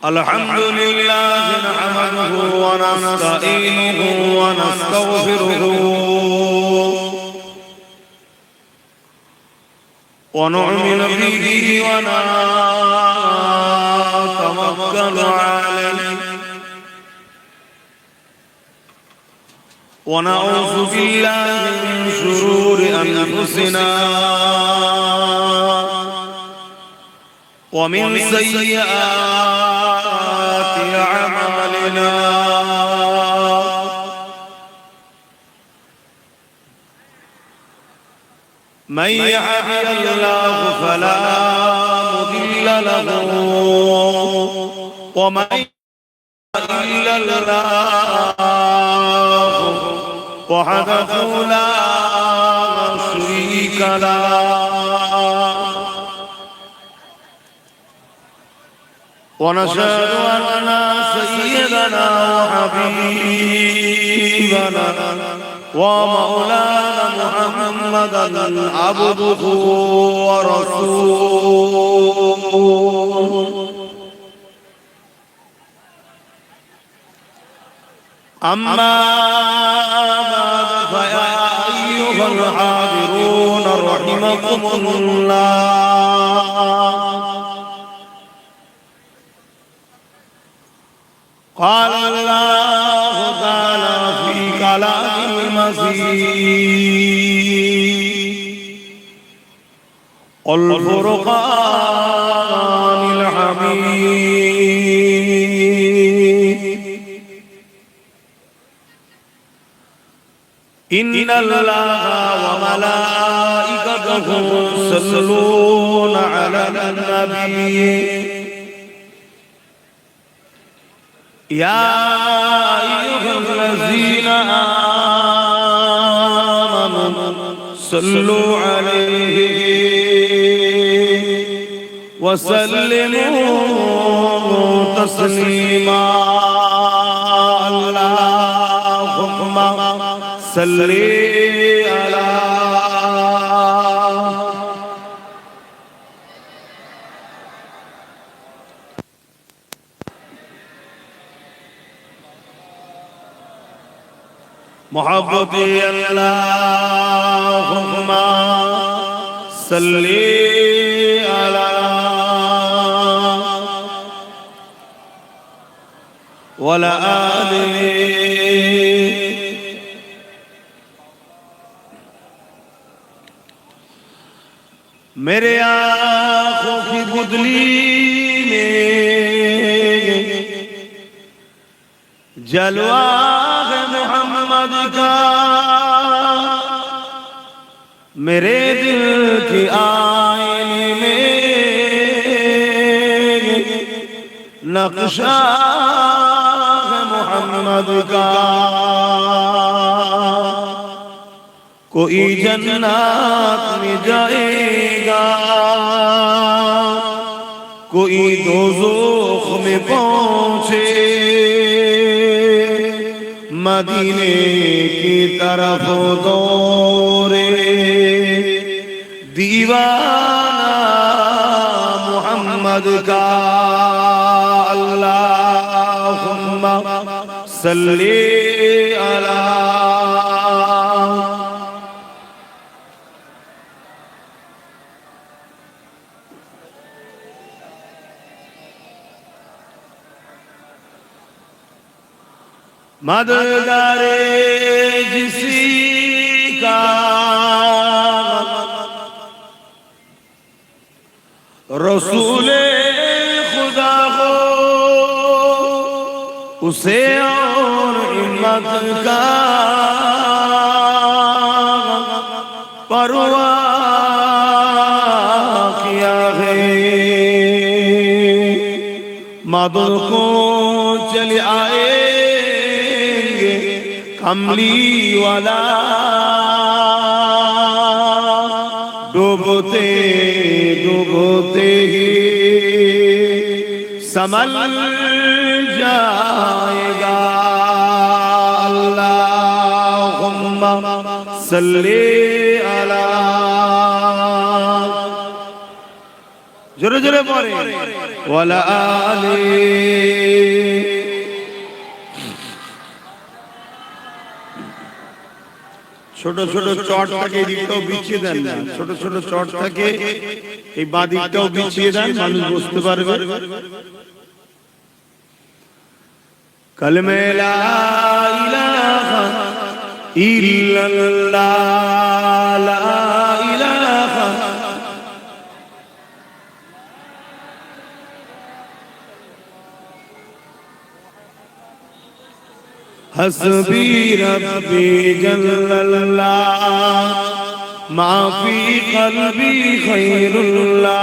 الحمد لله نحمده ونستعينه ونستغفره ونؤمن به ونتوكل عليه ونعوذ بالله من شرور أنفسنا ومن سيئات أعمالنا من يهده الله فلا مضل له ومن يضلل الله وحده لا شريك له ونشهد أن سيدنا وحبيبنا ومولانا محمدا عبده ورسوله أما بعد فيا أيها الحاضرون رحمكم الله قال الله تعالى في كلامه المجيد والفرقان الحميد إن الله وملائكته يصلون على النبي يا أيها الذين آمنوا صلوا عليه وسلموا تسليما اللهم صل على محبتي اللهم صل على وعلى آله मेरे आँखों की बुदली में जलवा है मोहम्मद का मेरे दिल की आईने में नक्शा है मोहम्मद का कोई जन्नत में जाएगा कोई दोज़ख में पहुंचे मदीने की तरफ दौरे दीवाना मोहम्मद का अल्लाहुम्मा सल्ली अला मददगारे जिसी का रसूले खुदा हो उसे और हिम्मत का परवाह किया है मदद को चले आए कमली वाला डूबते डूबते ही संभल जाएगा अल्लाहुम्मा सल्ली अला জোরে জোরে পড়ে ওয়ালা আলি। ছোট ছোট চট থাকে এদিকটাও বিছিয়ে দেন না, ছোট ছোট চট থাকে এই বাঁ দিকটাও বিছিয়ে দেন, মানুষ বুঝতে পারবে। কালেমে লা ইলাহা ইল্লাল্লাহ, লা ইলাহা হাসবি রব্বি জাল্লাল্লাহ মা ফি কলবি খায়রুল্লাহ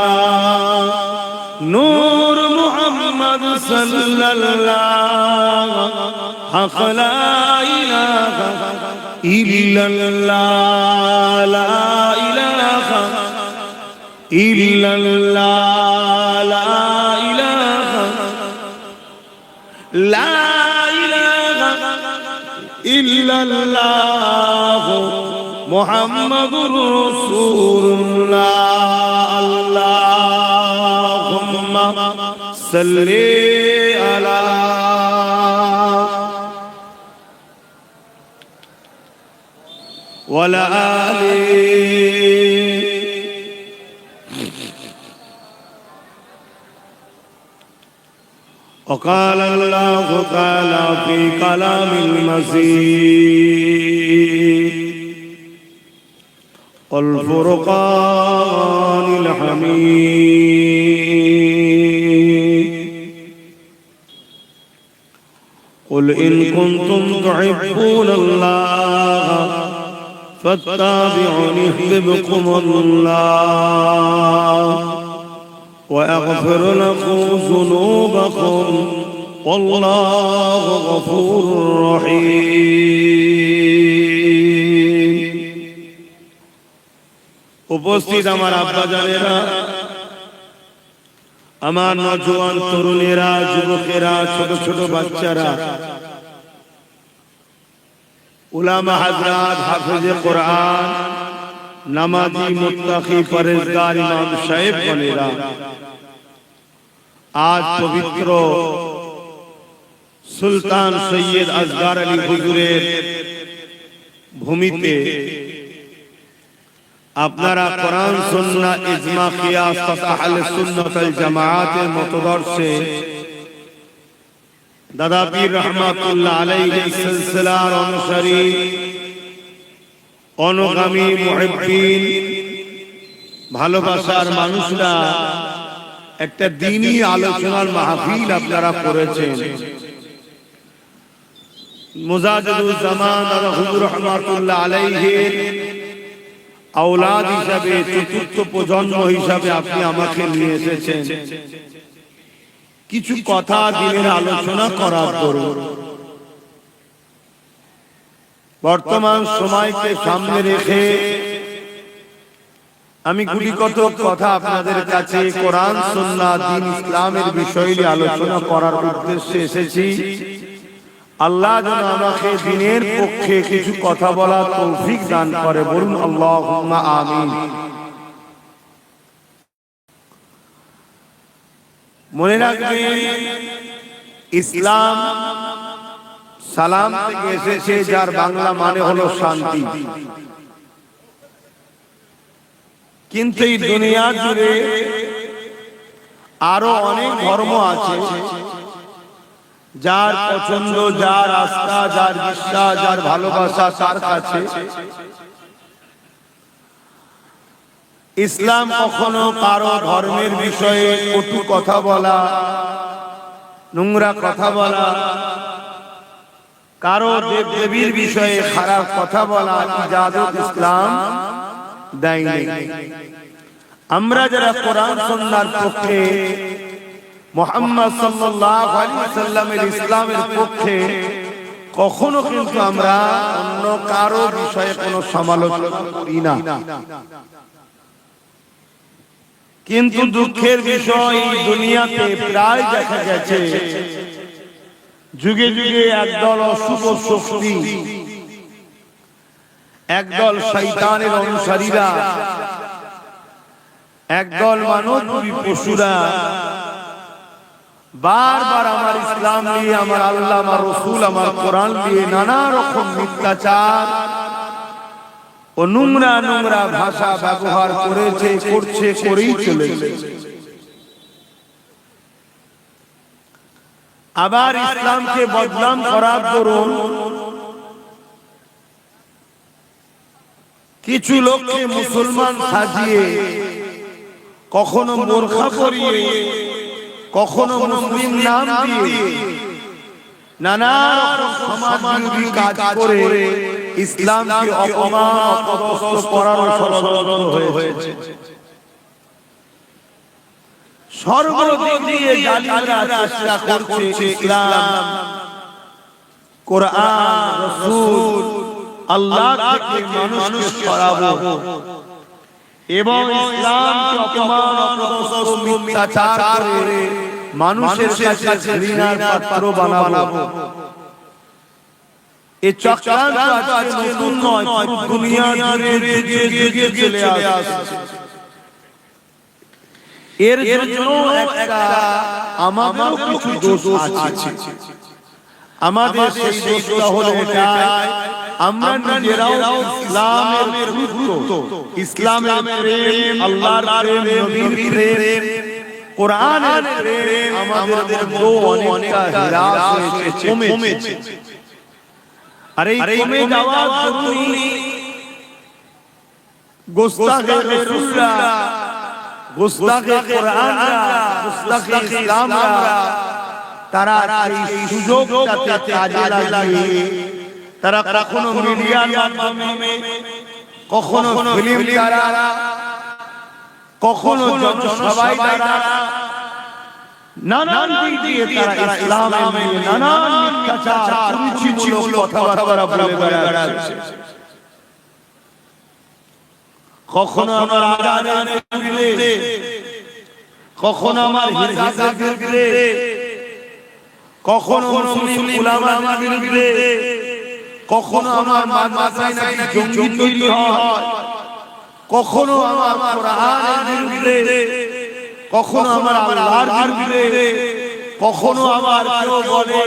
নূর মুহাম্মদ সাল্লাল্লাহ হক লা ইলাহা ইল্লাল্লাহ, লা ইলাহা ইল্লাল্লাহ, লা ইলাহা লা ইল্লাল্লাহ মুহাম্মাদুর রাসূলুল্লাহ। আল্লাহুম্মা সাল্লি আলা ওয়ালা আলি। وقال الله تعالى في كلام المجيد والفرقان الحميد قل إن كنتم تحبون الله فاتبعوني يحببكم الله ويغفر لكم ذنوبكم والله غفور رحيم। উপস্থিত আমার আব্বা জানেরা, আমার নওজোয়ান তরুণেরা, যুবকেরা, ছোট ছোট বাচ্চারা, উলামা হযরত, হাফেজে কোরআন, নামাজি, মুত্তাকি, পরহেজগার ইমাম সাহেব বলেরা, আজ পবিত্র সুলতান সৈয়দ আসগার আলী হুজুরের ভূমিতে আপনারা কোরআন সুন্নাহ ইজমা কিয়াস তথা আহলে সুন্নাত ওয়াল জামাআতের মতদর্শে দাদা পীর রহমাতুল্লাহ আলাইহির সিলসিলার অনুসারী অনুগামী মুহিব্বিন ভালোবাসার মানুষরা একটা দ্বীনি আলোচনার মাহফিল আপনারা করেছেন। মুজাদ্দিদুল জামান দাদা হুজুর রহমাতুল্লাহ আলাইহির আওলাদ হিসাবে, চতুর্থ প্রজন্ম হিসাবে আপনি আমাকে নিয়ে এসেছেন কিছু কথা দিনের আলোচনা করার জন্য। বর্তমান সময়কে সামনে রেখে আমি গুলি কত কথা আপনাদের কাছে কোরআন সুন্নাহ দ্বীন ইসলামের বিষয় নিয়ে আলোচনা করার উদ্দেশ্যে এসেছি। আল্লাহ যেন আমাকে দ্বীনের পক্ষে কিছু কথা বলার তৌফিক দান করে, বলুন আল্লাহুম্মা আমিন। মনে রাখবেন, ইসলাম সালাম থেকে এসেছে, যার বাংলা মানে হলো শান্তি। কিন্তু এই দুনিয়া জুড়ে আরো অনেক ধর্ম আছে, যার পছন্দ, যার আস্থা, যার বিশ্বাস, যার ভালোবাসা তার কাছে। ইসলাম কখনো কারো ধর্মের বিষয়ে কটু কথা বলা, নোংরা কথা বলা, কারো দেব দেবীর বিষয়ে খারাপ কথা বলা ইজাজত ইসলাম দেয়নি। আমরা যারা কোরআন সুন্নাহর পক্ষে, মুহাম্মদ সাল্লাল্লাহু আলাইহি ওয়াসাল্লামের ইসলামের পক্ষে, কখনো কিন্তু আমরা অন্য কারো বিষয়ে কোনো সমালোচনা করি না। কিন্তু দুঃখের বিষয়, এই দুনিয়াতে প্রায় দেখা গেছে যুগে যুগে একদল অশুভ শক্তি, একদল শয়তানের অনুসারীরা একদল মানব পশুরা বারবার আমার ইসলাম নিয়ে, আমার আল্লাহ, আমার রসুল, আমার কোরআন নিয়ে নানা রকম মিথ্যাচার ও নোংরা নোংরা ভাষা ব্যবহার করেছে, করছে, করেই চলেছে। আবার ইসলামকে বদনাম করার দরুন কিছু লোককে মুসলমান সাজিয়ে, কখনো বোরখা পরিয়ে, কখনো মুসলিম নাম দিয়ে নানা রকম সমাজবিরোধী কাজ করে ইসলামকে অপমান অপদস্থ করার ষড়যন্ত্র হয়েছে। সর্বদিক দিয়ে জালিমরা চেষ্টা করছে ইসলাম, কোরআন, রাসূল, আল্লাহ থেকে মানুষকে সরাবো এবং ইসলামকে অপমান অপদস্থ মিথ্যাচার করে মানুষের কাছে ঘৃণার পাত্র বানাবো। এই চক্রান্ত আজকে নতুন নয়, পুরো দুনিয়া জুড়ে চলে আসছে। এর জন্য একটা আমাদেরও কিছু দোষ আছে। আমাদের সেই দোষটা হলো এটাই, আমরা নিজেরাও ইসলামের গুরুত্ব, ইসলামের প্রেম, আল্লাহর প্রেম, নবীর প্রেম, কোরআনের প্রেম আমাদের মধ্যে অনেকটা হ্রাস হয়েছে, কমেছে। আর এই কমে যাওয়া জরুরি গোস্তাখে রাসূলরা, গোস্তাখে কোরআনরা, গোস্তাখে ইসলামরা তারা এই সুযোগটাতে কাজে লাগিয়ে তারা কখনো মিডিয়ার মাধ্যমে, কখনো ফিল্ম দ্বারা, কখনো জনসভায় দ্বারা, নানান দিক দিয়ে তারা ইসলামের নানান মিথ্যাচার, কুরুচিমূলক কথাবার্তা বলে বেড়াচ্ছে। কখনো আমার আজানের বিরুদ্ধে, কখনো আমার হিজাবের বিরুদ্ধে, কখনো মুসলিম উলামার বিরুদ্ধে, কখনো আমার মাদ্রাসায় নাকি জঙ্গি তৈরি হয়, কখনো আমার কোরআনের বিরুদ্ধে, কখনো আমার আল্লাহর বিরুদ্ধে, কখনো আমার কেউ বলে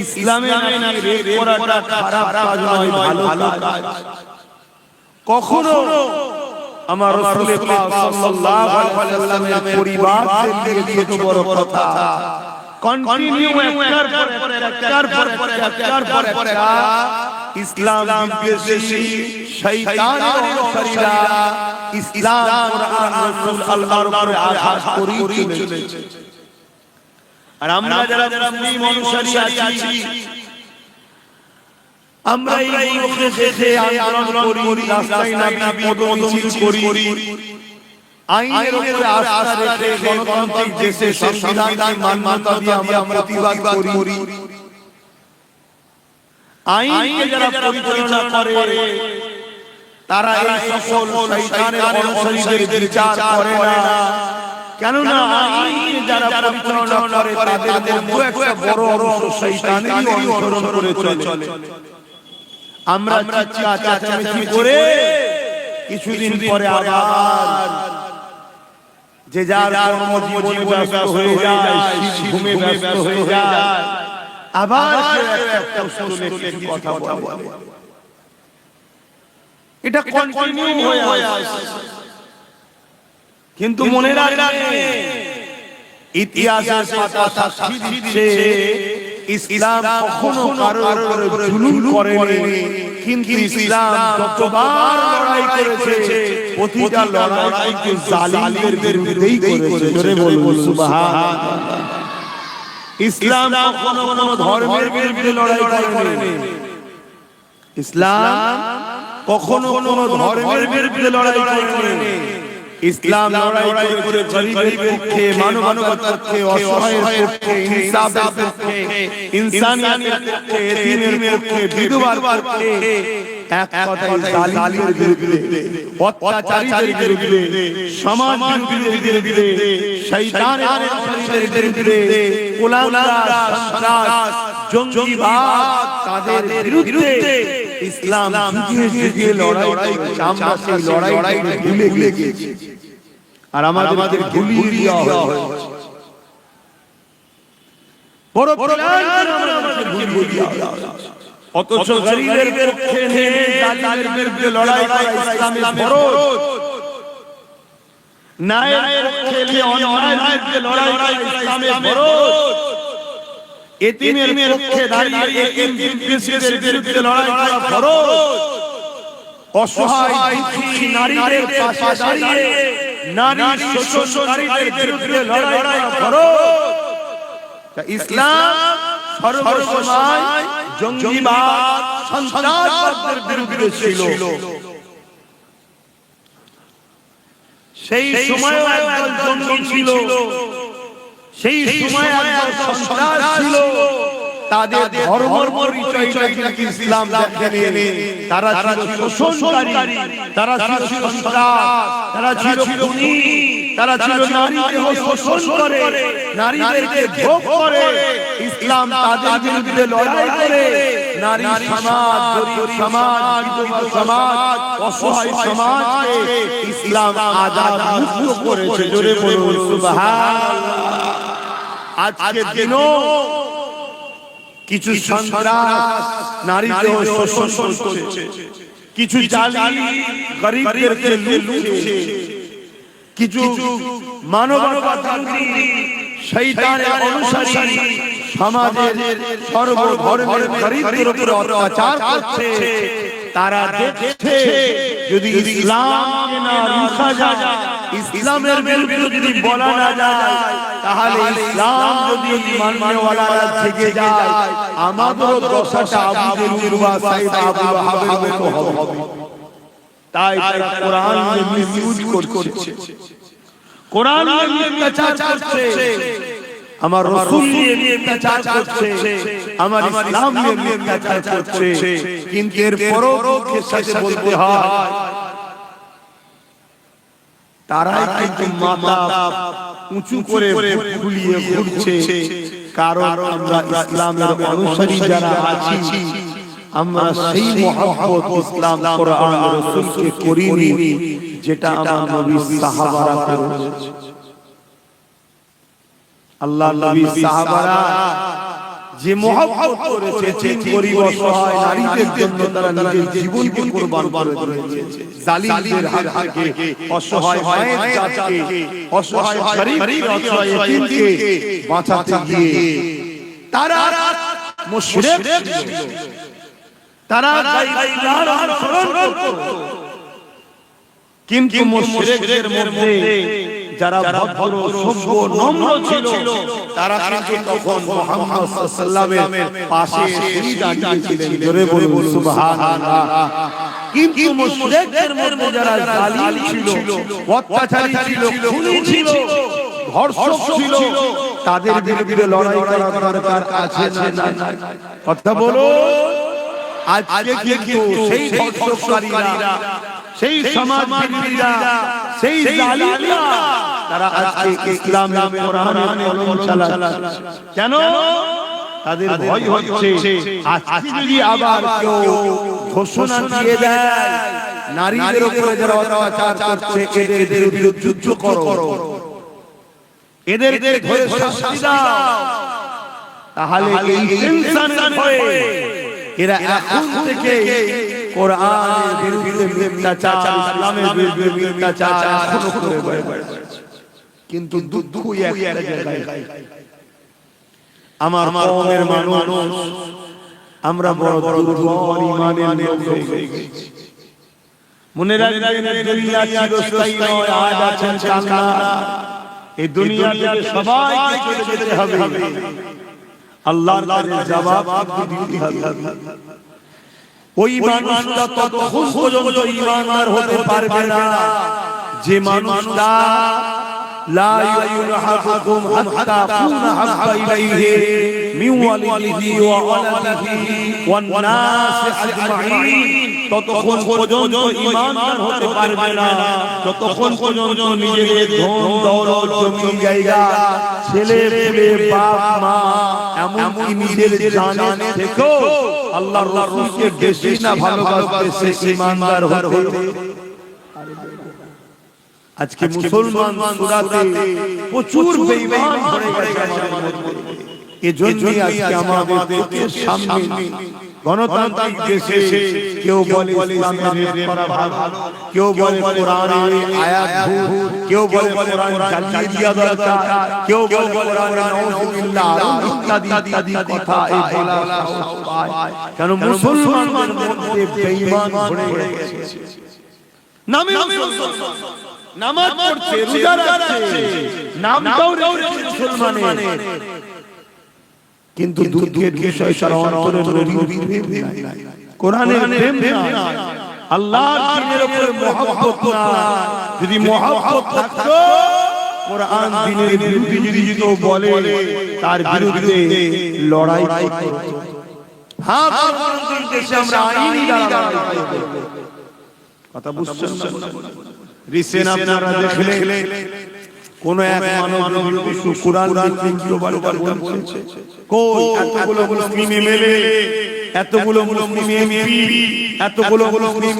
ইসলামের নামে রেপ করাটা খারাপ কাজ নয়, ভালো কাজ। কখনো আমার রাসূল পাক সাল্লাল্লাহু আলাইহি ওয়াসাল্লামের পরিবারদের নিয়ে ছোট বড় কথা কন্টিনিউ একটার পর একটা ইসলাম বিদ্বেষী শয়তানের অনুসারীরা ইসলাম, কোরআন, রাসূল, আল্লাহর উপরে আঘাত করেই চলেছে। আর আমরা যারা মুসলিম অনুসারী আছি, আমরা এইগুলোকে দেখে আন্দোলন করি, রাস্তায় নামি পদমিছিল করি, আইনের উপরে আস্থা রেখে গণতান্ত্রিক দেশে সংবিধানকে মান্যতা দিয়ে আমরা প্রতিবাদ করি। আইনকে যারা পরিচালনা করে তারা এই সকল শয়তানের অনুসারীদের বিচার করে না, কেননা আইনকে যারা পরিচালনা করে তাদের মধ্যে একটা বড় অংশ শয়তানেরই অনুসরণ করে চলে। আমরা চাচামেচি করে কিছুদিন পরে আবার যে যার কর্মজীবনে ব্যস্ত হয়ে যায়, ঘুমে ব্যস্ত হয়ে যায়, আবার একটা কিছু কথা বলে। এটা কন্টিনিউ হয়ে আসছে। কিন্তু মনে রাখবে, ইতিহাসের পাতা সাক্ষী দিচ্ছে ইসলাম কখনো কারোর উপরে জুলুম করেনি, কিন্তু ইসলাম যতবার লড়াই করেছে প্রতিটা লড়াই কিন্তু জালিমদের বিরুদ্ধেই করেছে। জোরে বলুন সুবহানাল্লাহ। ইসলাম কখনো কোনো ধর্মের বিরুদ্ধে লড়াই করেনি, ইসলাম কখনো কোনো ধর্মের বিরুদ্ধে লড়াই করেনি। ইসলাম লড়াই করে গরিবের পক্ষে, মানবতার পক্ষে, অসহায়ের পক্ষে, ইনসাফের পক্ষে, ইনসানিয়াতের পক্ষে, এতিমের পক্ষে, বিধবার পক্ষে, এক কথায় জালিমের বিরুদ্ধে, অত্যাচারীদের বিরুদ্ধে, সমাজ বিরোধীদের বিরুদ্ধে, শয়তানের অনুসারীদের বিরুদ্ধে, গোলামরা, সন্ত্রাস, জঙ্গিবাদ তাদের বিরুদ্ধে ইসলাম যুগে যুগে লড়াই করেছে। আমরা সেই লড়াই ভুলে গিয়েছি। আর আমাদের ভুলিয়ে দেওয়া হয়েছে। বড় প্ল্যান করে আমাদের ভুলিয়ে দেওয়া হয়েছে। অথচ গরিবের পক্ষে নেমে জালিমের বিরুদ্ধে লড়াই করা ইসলামের ফরজ। ন্যায়ের পক্ষে নিয়ে অন্যায়ের বিরুদ্ধে লড়াই করা ইসলামের ফরজ। এতিমের পক্ষে দাঁড়িয়ে এতিম বিদ্বেষীদের বিরুদ্ধে লড়াই করা ফরজ। অসহায় দুঃখী নারীদের পাশে দাঁড়িয়ে নারী শোষণকারীদের বিরুদ্ধে লড়াই করা ফরজ। ইসলাম সর্বসময় জঙ্গিবাদ সন্ত্রাসবাদের বিরুদ্ধে ছিল। সেই সময় একদল জঙ্গি ছিল, সেই সময় একদল সন্ত্রাস ছিল। তাদের ধর্মের পরিচয়টা কিন্তু ইসলাম দেখেনি। তারা ছিল শোষণকারী, তারা ছিল সন্ত্রাস, তারা ছিল খুনি, তারা ছিল নারীকে শোষণ করে, নারীদেরকে ভোগ করে। ইসলাম তাদের বিরুদ্ধে লড়াই করে নারী সমাজ, গরীব সমাজ, বিধবা সমাজ, অসহায় সমাজকে ইসলাম আজাদ মুক্ত করেছে। জোরে বলুন সুবহানাল্লাহ। আজকের দিনও কিছু সন্ত্রাস নারীদের শোষণ করছে, কিছু জালিম গরীবদেরকে লুটছে, কিছু মানবতাবাদী শয়তানের অনুসারী সমাজের সর্বধর্মের গরীবদের উপর অত্যাচার করছে। তারা দেখছে যদি ইসলামকে না রুখা যায়, ইসলামের বিরুদ্ধে যদি বলা না যায়, তাহলে ইসলাম যদি মাননেওয়ালারা থেকে যায়, আমাদের দশাটা আবু জেহেল বা সাইদ আবু ওয়াহাবের মতো হবে। তাই তারা কোরআনকে মিসইউজ করছে, কোরআন নিয়ে অত্যাচার করছে, আমার রাসূল নিয়ে অত্যাচার করছে, আমার ইসলাম নিয়ে অত্যাচার করছে। কিন্তু এর পরও সাথে বলতে হয় তারাই কিন্তু মাথা উঁচু করে ফুলিয়ে ঘুরছে। কারণ আমরা ইসলামের অনুসারী যারা আছি, আমরা সেই মহব্বত ইসলাম কোরআন রাসূলকে করিনি যেটা আমার নবী সাহাবারা করেছে। আল্লাহ নবী সাহাবারা যে মহব্বত করেছে, গরীব অসহায় নারীদের জন্য তারা নিজের জীবনকে কুরবান করেছে। জালিমদের হাত থেকে অসহায় মায়ের জাতকে, অসহায় গরীব অসহায় এতিমকে বাঁচাতে গিয়ে তারা মুশরিক ছিল, তারা গায়র অনুসরণ করত। কিন্তু মুশরিকদের মধ্যে যারা ভদ্র সভ্য নম্র ছিল, তারা কিন্তু তখন মুহাম্মদ সাল্লাল্লাহু আলাইহি ওয়াসাল্লামের পাশে এসে দাঁড়িয়েছিলেন। জোরে বলুন সুবহানাল্লাহ। কিন্তু মুশরিকদের মধ্যে যারা জালিম ছিল, অত্যাচারী ছিল, খুনি ছিল, ধর্ষক ছিল, তাদের বিরুদ্ধে লড়াই করা দরকার আছে না? কথা বলো। আজকে কিন্তু সেই ধর্ষককারীরা, সেই সমাজবিরোধীরা, সেই জালিমরা, তারা আজকে ইসলামের কোরআনের কলম চালাচ্ছে। কেন? তাদের ভয় হচ্ছে আজকে যদি আবার কেউ ঘোষণা দিয়ে দেয় নারীদের উপরে যারা অত্যাচার করছে এদের বিরুদ্ধে যুদ্ধ করো, এদের ধরে শাস্তি দাও, তাহলে এই টেনশনের ভয়ে এরা এখন থেকে কোরআনের বিরুদ্ধে মিথ্যাচার, ইসলামের বিরুদ্ধে মিথ্যাচার এখনো করে বেড়াচ্ছে। কিন্তু দুঃখ একটা জায়গায়, আমার কওমের মানুষ আমরা বড় দুর্বল ঈমানের লোক হয়ে গেছি। মনে রাখবেন দুনিয়া চিরস্থায়ী নয়, আজ আছেন কাল না। এই দুনিয়া থেকে সবাইকে চলে যেতে হবে। আল্লাহর কাছে জবাব দিতে হবে। ওই মানুষটা ততক্ষণ পর্যন্ত ঈমানদার হতে পারবে না যে মানুষটা লা ইউহাবুকুম হাত্তা কুনা হাব্বা ইলাইহি মিন ওয়ালিদিহি ওয়া ওয়ালাদিহি ওয়ান নাস আজমাইন। ততক্ষণ পর্যন্ত ঈমানদার হতে পারবে না যতক্ষণ পর্যন্ত নিজের ধন দৌলত জমি জায়গা ছেলে পেলে বাপ মা এমনকি নিজের জানের থেকেও আল্লাহর রাসূলকে বেশি না ভালোবাসবে সে ঈমানদার হতে আজকে মুসলমান সূরাতে প্রচুর বেঈমান ভরে গেছে আমাদের মধ্যে। এজন্যই আজকে আমাদের চোখের সামনে গণতান্ত্রিক দেশে কেউ বলে ইসলামের রেপ করা ভালো, কেউ বলে কোরআনের আয়াত ভুল, কেউ বলে কোরআন জ্বালিয়ে দেওয়া দরকার, কেউ বলে কোরআন নাউযুবিল্লাহ ইত্যাদি ইত্যাদি কথা এই বলা পায়। কেন মুসলমানদের মধ্যে বেঈমান ভরে গেছে। নামে নামাজ পড়ছে, রোজা রাখছে, নামটাও রেখেছে মুসলমানের, কিন্তু দুঃখের বিষয় তার অন্তরের নবীর প্রেম নাই, কোরআনের প্রেম নাই, আল্লাহর দ্বীনের উপরে মহব্বত নাই। যদি মহব্বত থাকতো কোরআন দ্বীনের বিরুদ্ধে যদি কেউ বলে তার বিরুদ্ধে লড়াই করত। হ্যাঁ, গণতান্ত্রিক দেশে আমরা আইনি দ্বারা লড়াই করব। কথা বুঝছেন না? রিসেন্ট আপনারা দেখলে কোন এক মানব বিরোধী কুরআন ভিত্তিক বারবার বলছে, কই এতগুলো মুসলিম এমএলএ, এতগুলো মুসলিম এমপি, এতগুলো মুসলিম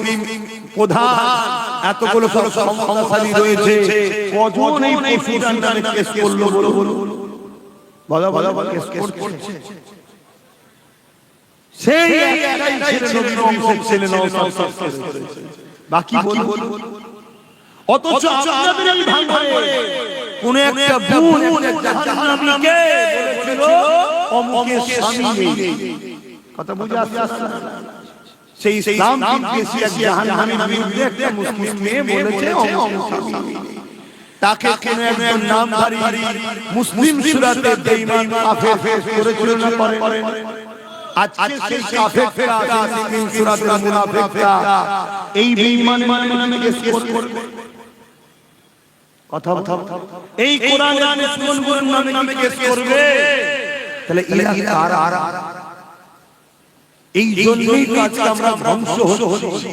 প্রধান, এতগুলো ক্ষমতাশালী রয়েছে, কজন এই পশুর নামে কেস করলো বলো কেস করছে? সেই একটাই ছেলে নবী ছেলে নওশাদ করেছে, বাকি বল। অথচ আপনাদের এই ভাঙড়ে কোন একটা বোন একটা জাহান্নামীকে বলেছিল অমুকের স্বামী নেই। কথা বুঝে আসছে? সেই ইসলাম বিদ্বেষী এক জাহান্নামীর বিরুদ্ধে একটা মুসলিম মেয়ে বলেছে অমুক স্বামী নেই। তাকে কোন একজন নামধারী মুসলিম সূরাতে বেঈমান কাফের করেছিল না করে? আজকে সেই কাফেররা মুসলিম সূরাতে মুনাফিকরা এই বেঈমানের নামে কেস করবে। কথা এই কোরআনের দুশমনগুলোর নামে কেস করবে। তাহলে এরা কারা? এই জন্যই তো আজকে আমরা ধ্বংস হচ্ছি,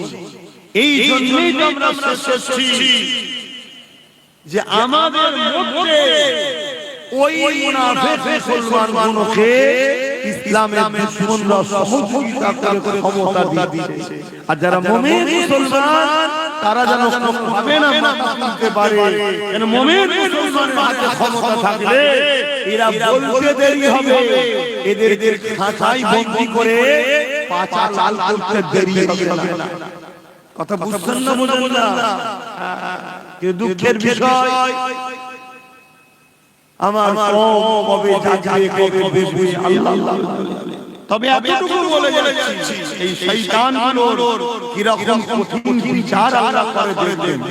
এই জন্যই তো আমরা শেষ হচ্ছি যে আমাদের মধ্যে ওই মুনাফিক মুসলমানগুলোকে ইসলামের দুশমনরা সহযোগিতা করে ক্ষমতা দিয়েছে। আর যারা মুমিন মুসলমান তারা যেন কোনোভাবে না মাথা তুলতে পারে। কেন মুমিন মুসলমানের হাতে ক্ষমতা থাকলে এরা বলতে দেরি হবে, এদের খাঁচায় বন্দী করে পাচা চাল করতে দেরি হবে না। কথা বুঝছেন না? বুঝেন না? দুঃখের বিষয় আমার কবে জাগবে কবে বুঝি আল্লাহ। তবে এতটুকু বলে যাচ্ছি, এই শয়তানগুলোর কিরকম কঠিন বিচার আল্লাহ করে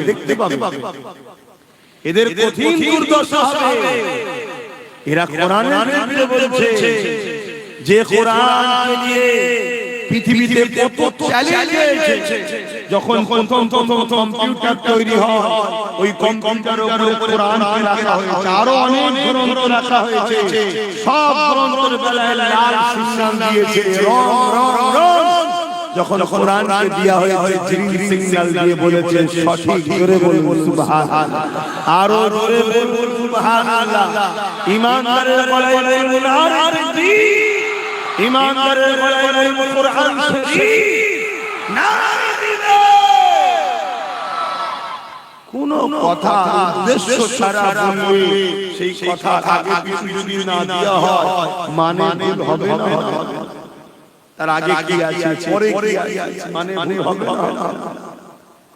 দেখতে পাবেন। এদের কঠিন দুর্দশা হবে। এরা কোরআনের বিরুদ্ধে বলছে যে কোরআনকে নিয়ে পৃথিবীতে কত চ্যালেঞ্জ হয়েছে। যখন প্রথম কম্পিউটার তৈরি হয়, ওই কম্পিউটারের উপরে কোরআনকে রাখা হয়েছে, আরো অনেক গ্রন্থ রাখা হয়েছে। সব গ্রন্থের বেলায় লাল সিগন্যাল দিয়েছে, রং। যখন কোরআনকে দেয়া হয়েছে গ্রিন সিগন্যাল দিয়ে বলেছে সঠিক করে বলুন সুবহানাল্লাহ, আরো জোরে বলুন সুবহানাল্লাহ। ঈমানদারের গলায় বলুন আরবি, ঈমানদারের গলায় বলুন কোরআন শরীফ। নারে দিবে কোন কথা উদ্দেশ্য ছাড়া বলবে, সেই কথা আগে পিছু যদি না দেয়া হয় মানে ভুল হবে না। তার আগে কি আছে পরে কি আছে মানে ভুল হবে না।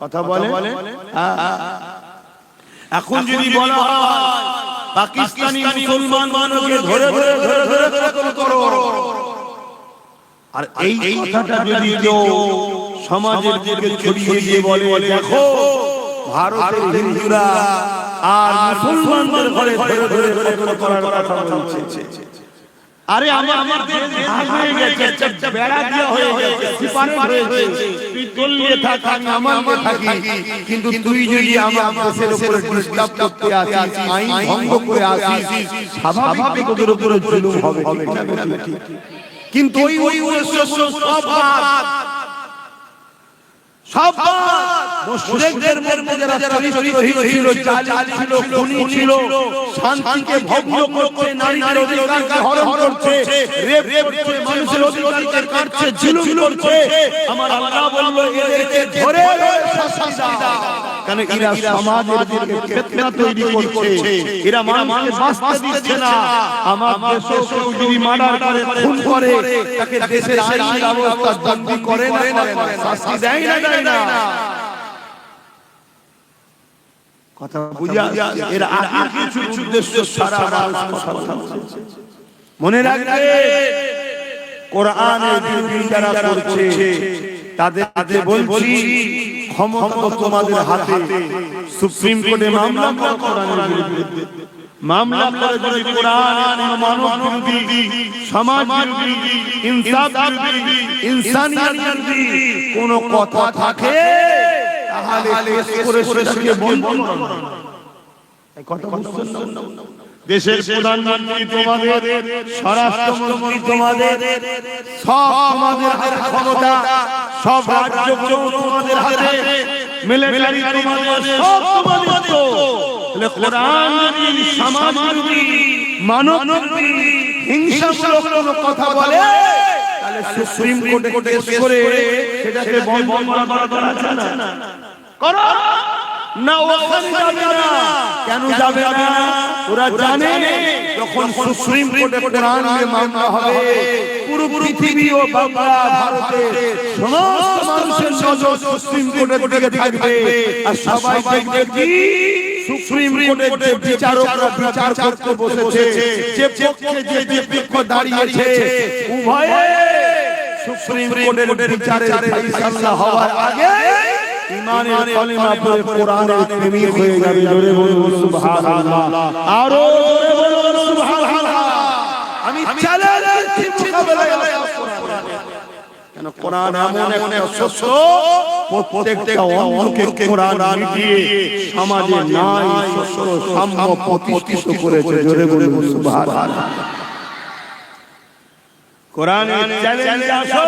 কথা বলে এখন যদি বলা হয় পাকিস্তানি মুসলমান মানুষকে ধরে কতল করো, আর এই কথাটা যদি কেউ সমাজের দিকে ছড়িয়ে দিয়ে বলে দেখো ভারতের হিন্দুরা আর মুসলমানদের ঘরে ধরে কতল করার কথা বলছে। আরে আমার দেশ ভাগ হয়ে গেছে, একটা বেড়া দেওয়া হয়ে গেছে, সিপারেট হয়েছে, তুই দলিয়ে থাক আমি আমার থাকি, কিন্তু তুই যদি আমার দেশের উপরে ডিস্টার্ব করতে আসিস, আইন ভঙ্গ করে আসিস, স্বাভাবিক তোদের উপরে জুলুম হবে। কিন্তু ওই সব মুশরিকদের মধ্যে যারা চরিত্রহীন ছিল, জালিম ছিল, খুনি ছিল, শান্তিকে ভঙ্গ করছে, নারীর অধিকারকে হরণ করছে, রেপ করছে, মানুষের অধিকারকে কাটছে, জুলুম করছে, আমার আল্লাহ বলল এদেরকে ধরে শাস্তি দাও। কেন এরা সমাজের দিকে ফিতনা তৈরি করছে, এরা মানুষকে বাঁচতে দিচ্ছে না। আমার দেশে কেউ যদি মার্ডার করে, খুন করে, তাকে দেশের আইন ব্যবস্থা বন্দী করে না, শাস্তি দেয় না। কথা বুঝা, এর আগে কিছু উদ্দেশ্য সারা মানুষ কথা বলছে। মনে রাখবে, কোরআনের বিরোধী যারা করছে তাদের বলছি, ক্ষমতা তোমাদের হাতে। সুপ্রিম কোর্টে মামলা করো কোরআনের বিরুদ্ধে, মামলা করে যদি কোরআন মানব বিরোধী, সমাজ বিরোধী, ইনসাফ বিরোধী, ইনসানিয়ত বিরোধী কোন কথা থাকে, তাহলে করে সেটাকে বন্ধ করো। এই কথা বুঝছেন না? দেশের প্রধানমন্ত্রী তোমাদের, স্বরাষ্ট্রমন্ত্রী তোমাদের, সব তোমাদের হাতে ক্ষমতা, সব রাজ্য তোমাদের হাতে, মিলিটারি তোমাদের, সব তোমাদের। তো তাহলে কোরআন যদি সমাজ বিরোধী, মানব বিরোধী, হিংসামূলক কোনো কথা বলে, তাহলে সুপ্রিম কোর্টে কেস করে সেটাকে বন্ধ করা যায় না? করো না, ওখানে যাবে না। কেন যাবে না? ওরা জানে যখন সুপ্রিম কোর্টে কোরআন নিয়ে মামলা হবে, পুরো পৃথিবী ও বাংলা ভারতে সমস্ত মানুষের নজর সুপ্রিম কোর্টের দিকে থাকবে, আর সবাই দেখবে কি সুপ্রিম কোর্টের যে বিচারকরা বিচার করতে বসেছে, যে পক্ষে যে বিপক্ষ দাঁড়িয়েছে, উভয়ে সুপ্রিম কোর্টের বিচারের ফয়সালা হওয়ার আগে ইমানের কালিমা পড়ে কোরআনের প্রেমিক হয়ে যাবে। জোরে বলুন সুবহানাল্লাহ, আরো জোরে বলুন সুবহানাল্লাহ। আমি চ্যালেঞ্জ দিচ্ছি মোকাবেলায় কোরআন, কেন কোরআন এমন একটা শস্য, প্রত্যেকটা অন্ধকে কোরআন মিটিয়ে সমাজে ন্যায় শস্য সাম্য প্রতিষ্ঠিত করেছে। জোরে বলুন সুবহানাল্লাহ। কোরআনের চ্যালেঞ্জে আসো,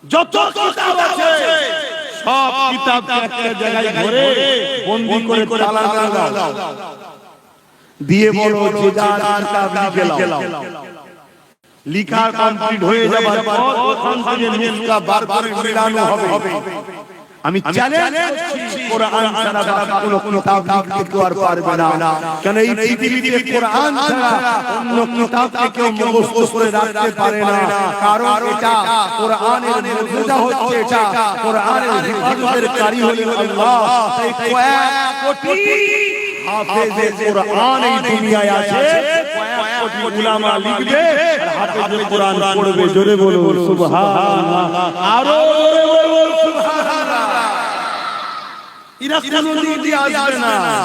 যত কিতাব আছে সব কিতাবকে একটা জায়গায় ধরে বন্দি করে তালা লাগাও, দিয়ে বলো যে যার কিতাব লিখে নাও। লিখা কমপ্লিট হয়ে যাবার পর ওখান থেকে নুসখা বার করে মিলানো হবে। আমি চ্যালেঞ্জ করছি, কোরআন ছাড়া কোনো কিতাব লিখতে কেউ আর পারবে না। কেন এই পৃথিবীতে কোরআন ছাড়া অন্য কিতাবকে কেউ মুখস্থ করে রাখতে পারে না। কারণ এটা কোরআনের মুজিজা হচ্ছে, এটা কোরআনের হিফাজতের কারি হলেন আল্লাহ। তাই কয়েক কোটি হাফেজে কোরআন এই দুনিয়ায় আছে, কয়েক কোটি উলামা লিখবে আর হাফেজে কোরআন পড়বে। জোরে বলুন সুবহানাল্লাহ, আরো জোরে বলুন সুবহানাল্লাহ। এরা কোনদিন দিয়ে আসবে না।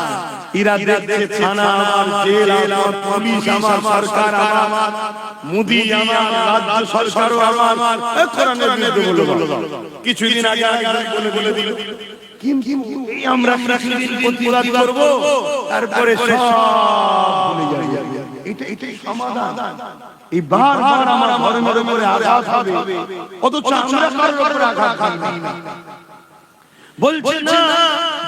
এরা দেখছে থানা আমার, জেল আমার, পুলিশ আমার, সরকার আমার, মোদি আমার, রাজ্য সরকারও আমার। কোরআনের বিরুদ্ধে বলে কিছুদিন আগে বলে দিল আমরা প্রতিবাদ করব, তারপরে সব ভুলে যাবে। এটাই সমাধান। এই বারবার আমার ধর্মের উপরে আঘাত হবে, অথচ আমরা কারোর উপরে আঘাত খাই না। বলছে না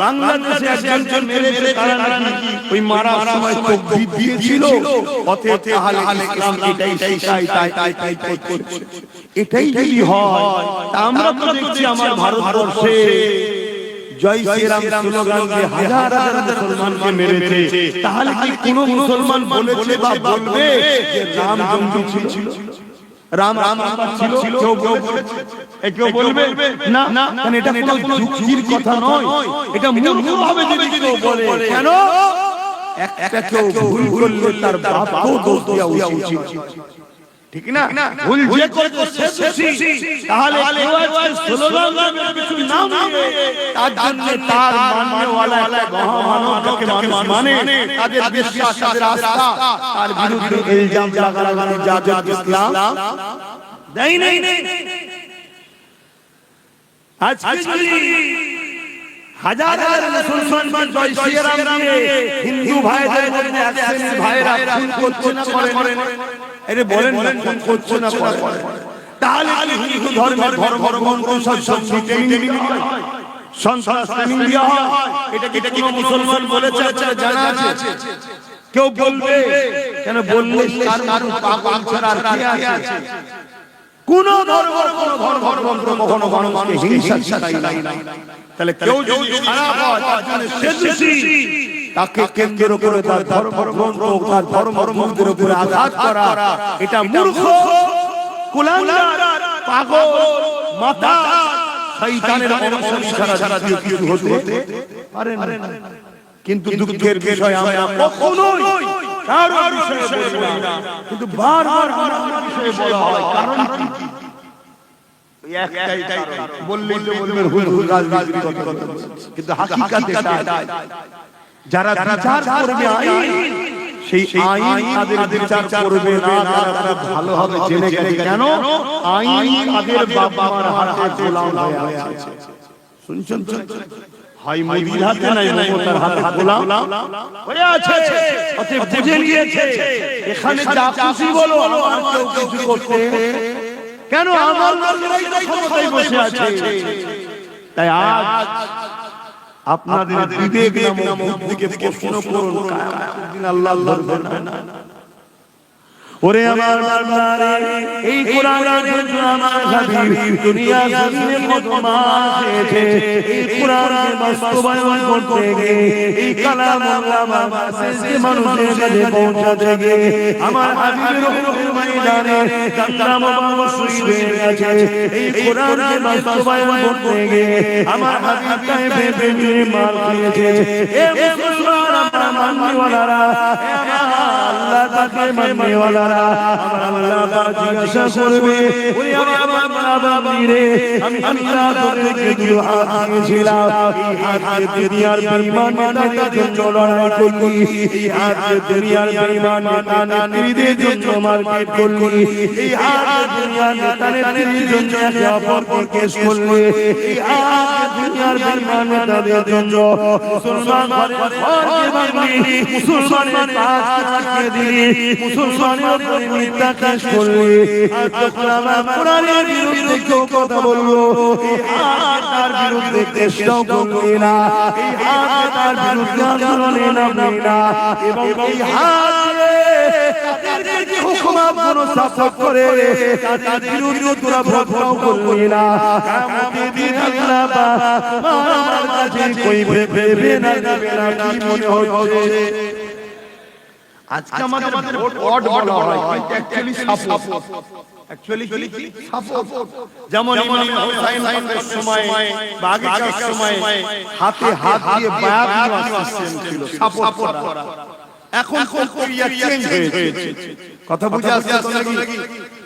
বাংলাদেশে একজন মেরেছে, তারা নাকি ওই মারার সময় তাকবীর দিয়েছিল, অতএব আহলে ইসলাম এটাই শিখায়, তাই করছে। এটাই যদি হয়, তা আমরা তো দেখছি আমার ভারতবর্ষে জয় শ্রীরাম স্লোগান দিয়ে হাজার হাজার মুসলমানকে মেরেছে। তাহলে কি কোনো মুসলমান বলেছে বা বলবে যে রাম জঙ্গি ছিল, রাম ছিল? কেউ বলবে না? কারণ এটা কোনো যুক্তির কথা নয়, এটা মূলভাবে যদি কেউ বলে, কেন একটা কেউ ভুল করলে তার বাপকেও দোষ দেওয়া উচিত, ঠিক না? ভুল যে করতে শেষে তাহলে কেউ আজকে স্লোগান দিয়ে কিছু নাম নিয়ে তার জন্য তার মাননেওয়ালা একটা মহামানব যাকে মানুষ মানে, তাদের বিশ্বাস, তাদের আস্থা, তার বিরুদ্ধে ইলজাম লাগানো জায়েজ ইসলাম দেয় নাই। আজকে যদি হাজার হাজার মুসলমান জয় শ্রীরাম দিয়ে হিন্দু ভাইদের মধ্যে এক শ্রেণীর ভাইরা খুন করছে না করে, আরে বলেন খুন করছে না করে, তাহলে হিন্দু ধর্মের ধর্মগ্রন্থ সব ট্রেনিং হয়, সন্ত্রাস ট্রেনিং দেওয়া হয়। এটা কি কোনো মুসলমান বলেছে? জানা আছে? কেউ বলবে? কেন বললে তার পাগল ছাড়া আর কে আছে? কোন ধর্ম কখনো মানুষকে হিংসা শিখায় না। তাহলে কেউ যদি খারাপ হয় তার জন্য সে দোষী, তাকে কেন্দ্র করে তার ধর্মগ্রন্থ তার ধর্মগ্রন্থের উপরে আঘাত করা, এটা মূর্খ, কুলাঙ্গার, পাগল, মাথা, শয়তানের অনুসরণ ছাড়া কিছু হতে পারে না। কিন্তু দুঃখের বিষয় আমরা কখনোই কারোর বিষয়ে বলি না, কিন্তু বারবার আমার বিষয়ে বলা হয়। কারণ কি? একটাই কারণ, বললেই তো বলবেন হুজুর রাজনীতি কথা, কিন্তু হাকিকাতে যারা বিচার করবে আইন, সেই আইন তাদের বিচার করবে না, তারা ভালোভাবে জেনে গেছে কেন আইন তাদের বাবা মার হাতে গোলাম হয়ে আছে। শুনছেন? হয় মোদির হাতে নাই মমতার হাতে গোলাম হয়ে আছে। অতএব বুঝে নিয়েছে এখানে যা খুশি বলো, আমার কেউ কিছু করতে কেন, আমার লোকেরাই তো ক্ষমতায় বসে আছে। তাই আজ আপনাদের বিবেক নামক বুদ্ধিকে প্রশ্ন করুন, কিয়ামতের দিন আল্লাহ ধরবে না। ওরে আমার বান্দারে, এই কোরআনের জন্য আমার হাবিব দুনিয়া জমিনে কত মাস এসেছে। এই কোরআনকে বাস্তবায়ন করতে গিয়ে, এই কালামুল্লাহ মাসে মানুষের কাছে পৌঁছাতে গিয়ে আমার হাবিবের রূহের ময়দানে জান্নাত মুবারক শহীদ হয়ে গেছে। এই কোরআনকে বাস্তবায়ন করতে গিয়ে আমার হাবিব তায়েফে বেঁচে মার খেয়েছে। এ মুসলমান আমরা মাননেওয়ালারা, আল্লাহ তাকে মাননেওয়ালারা, আমার আল্লাহ পাক জিজ্ঞাসা করবে, ওরে আমার বান্দারা রে, আমি আল্লাহ তোদেরকে দুটো হাত দিয়েছিলাম, এই হাত দুনিয়ার বেঈমান নেতাদের জন্য লড়াই করলি, এই হাত দুনিয়ার বেঈমান নেতা নেত্রীদের জন্য মারপিট করলি, এই হাত দুনিয়ার নেতা নেত্রীদের জন্য একে অপরকে কেস করলি, এই হাত দুনিয়ার বেঈমান নেতাদের জন্য মুসলমান ঘরকে ভাঙলি, মুসলমানের পাশ কাটিয়ে দিলি, মুসলমানের উপরে মিথ্যা কেস করলি। আর যখন আমার কোরআনের বিরুদ্ধে কেউ কথা বললো, এই হাত তার বিরুদ্ধে কেসটাও করলি না, এই হাত তার বিরুদ্ধে আন্দোলনে নামলি না, এবং এই হাত তাদেরকে যে হুকুমতগুলো সাপোর্ট করে তাদের বিরুদ্ধে তোরা ভোটটাও করলি না। কিয়ামতের দিন আল্লাহ পাক আমার কাছে কই ভেবে না দেবে না, কি মনে হচ্ছে? আজকে আমাদের ভোট ওয়ার্ড বলা হয়, কিন্তু অ্যাকচুয়ালি সাপোর্ট, অ্যাকচুয়ালি কি সাপোর্ট। যেমন ইমাম হুসাইন এর সময় বা আগেকার সময় হাতে হাত দিয়ে বায়াত নেওয়া সিস্টেম ছিল, সাপোর্ট করা। এখন প্রক্রিয়া চেঞ্জ হয়েছে, কথা বুঝে আসছে তো নাকি?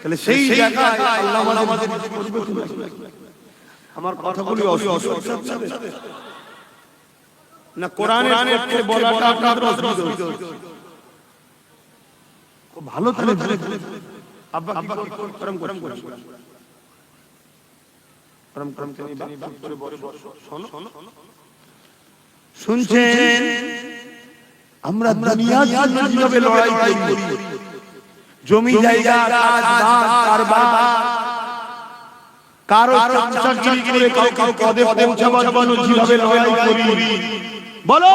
তাহলে সেই জায়গায় আল্লাহ আমাদের আমার কথাগুলি অসুবিধা না, কোরআনের পক্ষে বলাটা আপনাদের অসুবিধা হচ্ছে। ভালো তাহলে আব্বা করম করম করম করে বাপ করে বসো, শোনো শুনছেন? আমরা দুনিয়ার জন্য কিভাবে লড়াই করি, জমি জায়গা কাজ কারবার, কারো চামচাগিরি করে কাউকে পদে পৌঁছাবার জন্য কিভাবে লড়াই করি, বলো।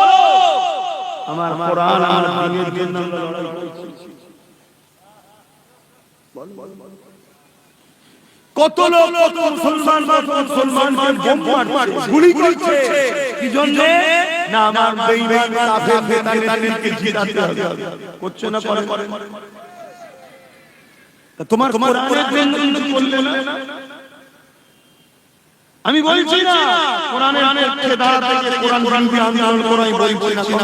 আমার কোরআন আমার দ্বীনের জন্য আমরা লড়াই করছি। কত লোক কত মুসলমানকে বোম মারছে, গুলি করছে, কি জন্য? না আমার বেঈমান কাফের নেতাদেরকে জিতাতে হবে। করছে না, করে। তোমার কোরআনের জন্য করলে না? আমি বলছি না কোরআনের পক্ষে দাঁড়াতে গিয়ে কোরআন বিরোধী আন্দোলন করাই বলছি না,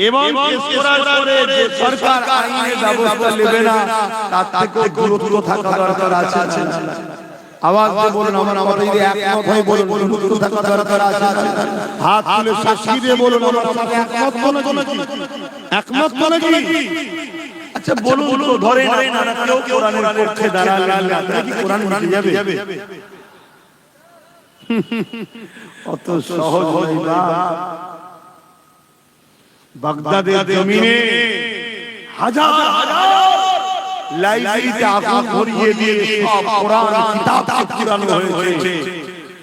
এবং কেস করার পরে যে সরকার আইনের ব্যবস্থা নেবে না, তার থেকে দূরত্ব থাকা দরকার আছে। আওয়াজ দিয়ে বলুন, আমার যদি একমত হয় বলুন, দূরত্ব থাকা দরকার আছে। হাত তুলে সাক্ষী দিয়ে বলুন আমার একমত নাকি? একমত নাকি? আচ্ছা বলুন তো, ধরে না কেউ কোরআনের পক্ষে দাঁড়ালে আপনারা কি কোরআন মানতে যাবে? অত সহজ নয় না। বাগদাদের জমিনে হাজার হাজার লাইব্রেরিতে আগুন ধরিয়ে দিয়ে সব কোরআন কিতাব পুরানো হয়েছে,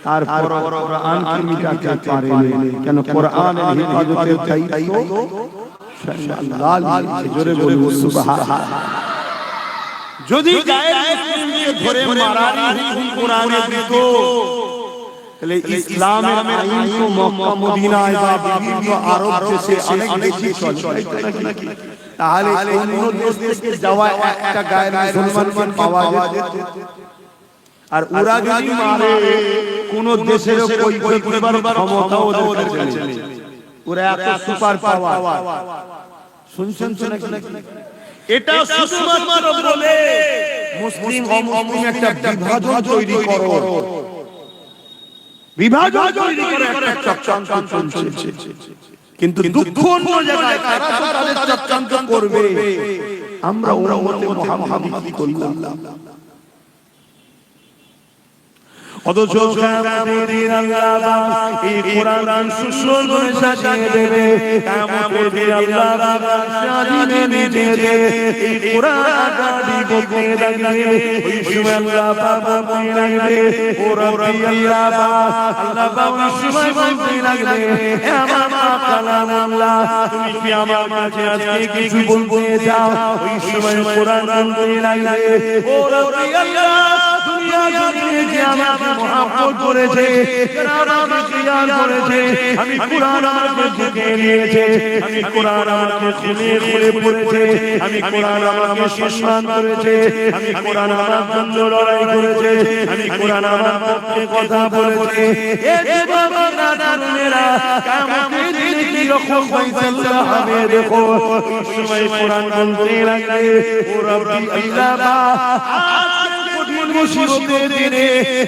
তারপর কোরআন কি মিটাতে পারেনি। কেন? কোরআনের হেফাজতের দায়িত্ব আল্লাহ। জোরে বলুন সুবহানাল্লাহ। যদি গায়ের মুসলিমকে ধরে মারার হুকুম কোরআনে দিত, তাহলে ইসলামের আইন তো মক্কা মদিনায় বা বিভিন্ন আরব দেশে অনেক বেশি চলে নাকি? তাহলে অন্য দেশ থেকে যাওয়া একটা গায়ের মুসলমান পাওয়া যেত। আর ওরা যদি মারে কোন দেশের কৈফিয়ত দেবার ক্ষমতা ওদের কাছে নেই। ওরা এত সুপার পাওয়ার। শুনছেন নাকি? এটা শুধুমাত্র বলে মুসলিম অমুসলিম একটা বিভাজন তৈরি করো, বিভাজন তৈরি করে একটা চক্রান্ত চলছে। কিন্তু দুঃখ অন্য জায়গায়, তারা তো তাদের চক্রান্ত করবে, আমরা উম্মতে মুহাম্মাদি করলাম। অথচ কিয়ামতের দিন আল্লাহ এই কোরআন সুসল করে সাজিয়ে দেবে। কিয়ামতের দিন আল্লাহ সাজিয়ে দেবে এই কোরআন গাড়ি বলতে লাগবে। ওই সময় আল্লাহ বাবা বলতে লাগবে, ও রব্বি আল্লাহ, আল্লাহ বাবা সময় বলতে লাগবে, হে আমার কালামুল্লাহ, তুমি কি আমার মাঝে আজকে কিছু বলতে চাও? ওই সময় কোরআন বলতে লাগবে, ও রব্বি আল্লাহ, দুনিয়া জমিনে যে আমাকে মহব্বত করেছে, যারা আমাকে ইয়াদ করেছে, আমি কোরআন আমাকে ঢুকে নিয়েছে, আমি কোরআন আমাকে খুলে খুলে পড়েছে, আমি কোরআন আমাকে সম্মান করেছে, আমি কোরআন আমার জন্য লড়াই করেছে, আমি কোরআন আমার পক্ষে কথা বলেছে। এ যুবকেরা তরুণেরা, কিয়ামতের দিনে কি রকম ফয়সালা হবে দেখো। ওই সময় কোরআন বলতে লাগবে, ও রব্বি আল্লাহ, মুসিবতের দিনে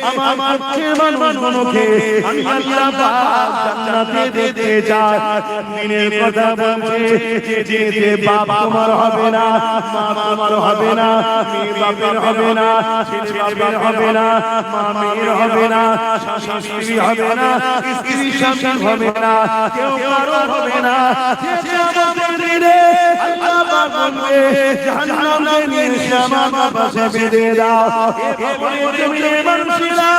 আমার পক্ষের মানুষগুলোকে আমি আল্লাহ পাক জান্নাতে দিতে চাই। দিনের কথা বলছে যে যে বাপ তোমার হবে না, মা তোমার হবে না, মেয়ে বাপের হবে না, ছেলে বাপের হবে না, মা মেয়ের হবে না, স্বামী হবে না, স্ত্রী স্বামী হবে না, কেউ কারো হবে না। যে আমাদের দিনে আল্লাহ পাক বলবে জাহান্নামে নিয়ে আমার পাশে বেঁধে দাও। জমিনে মানুষেরা,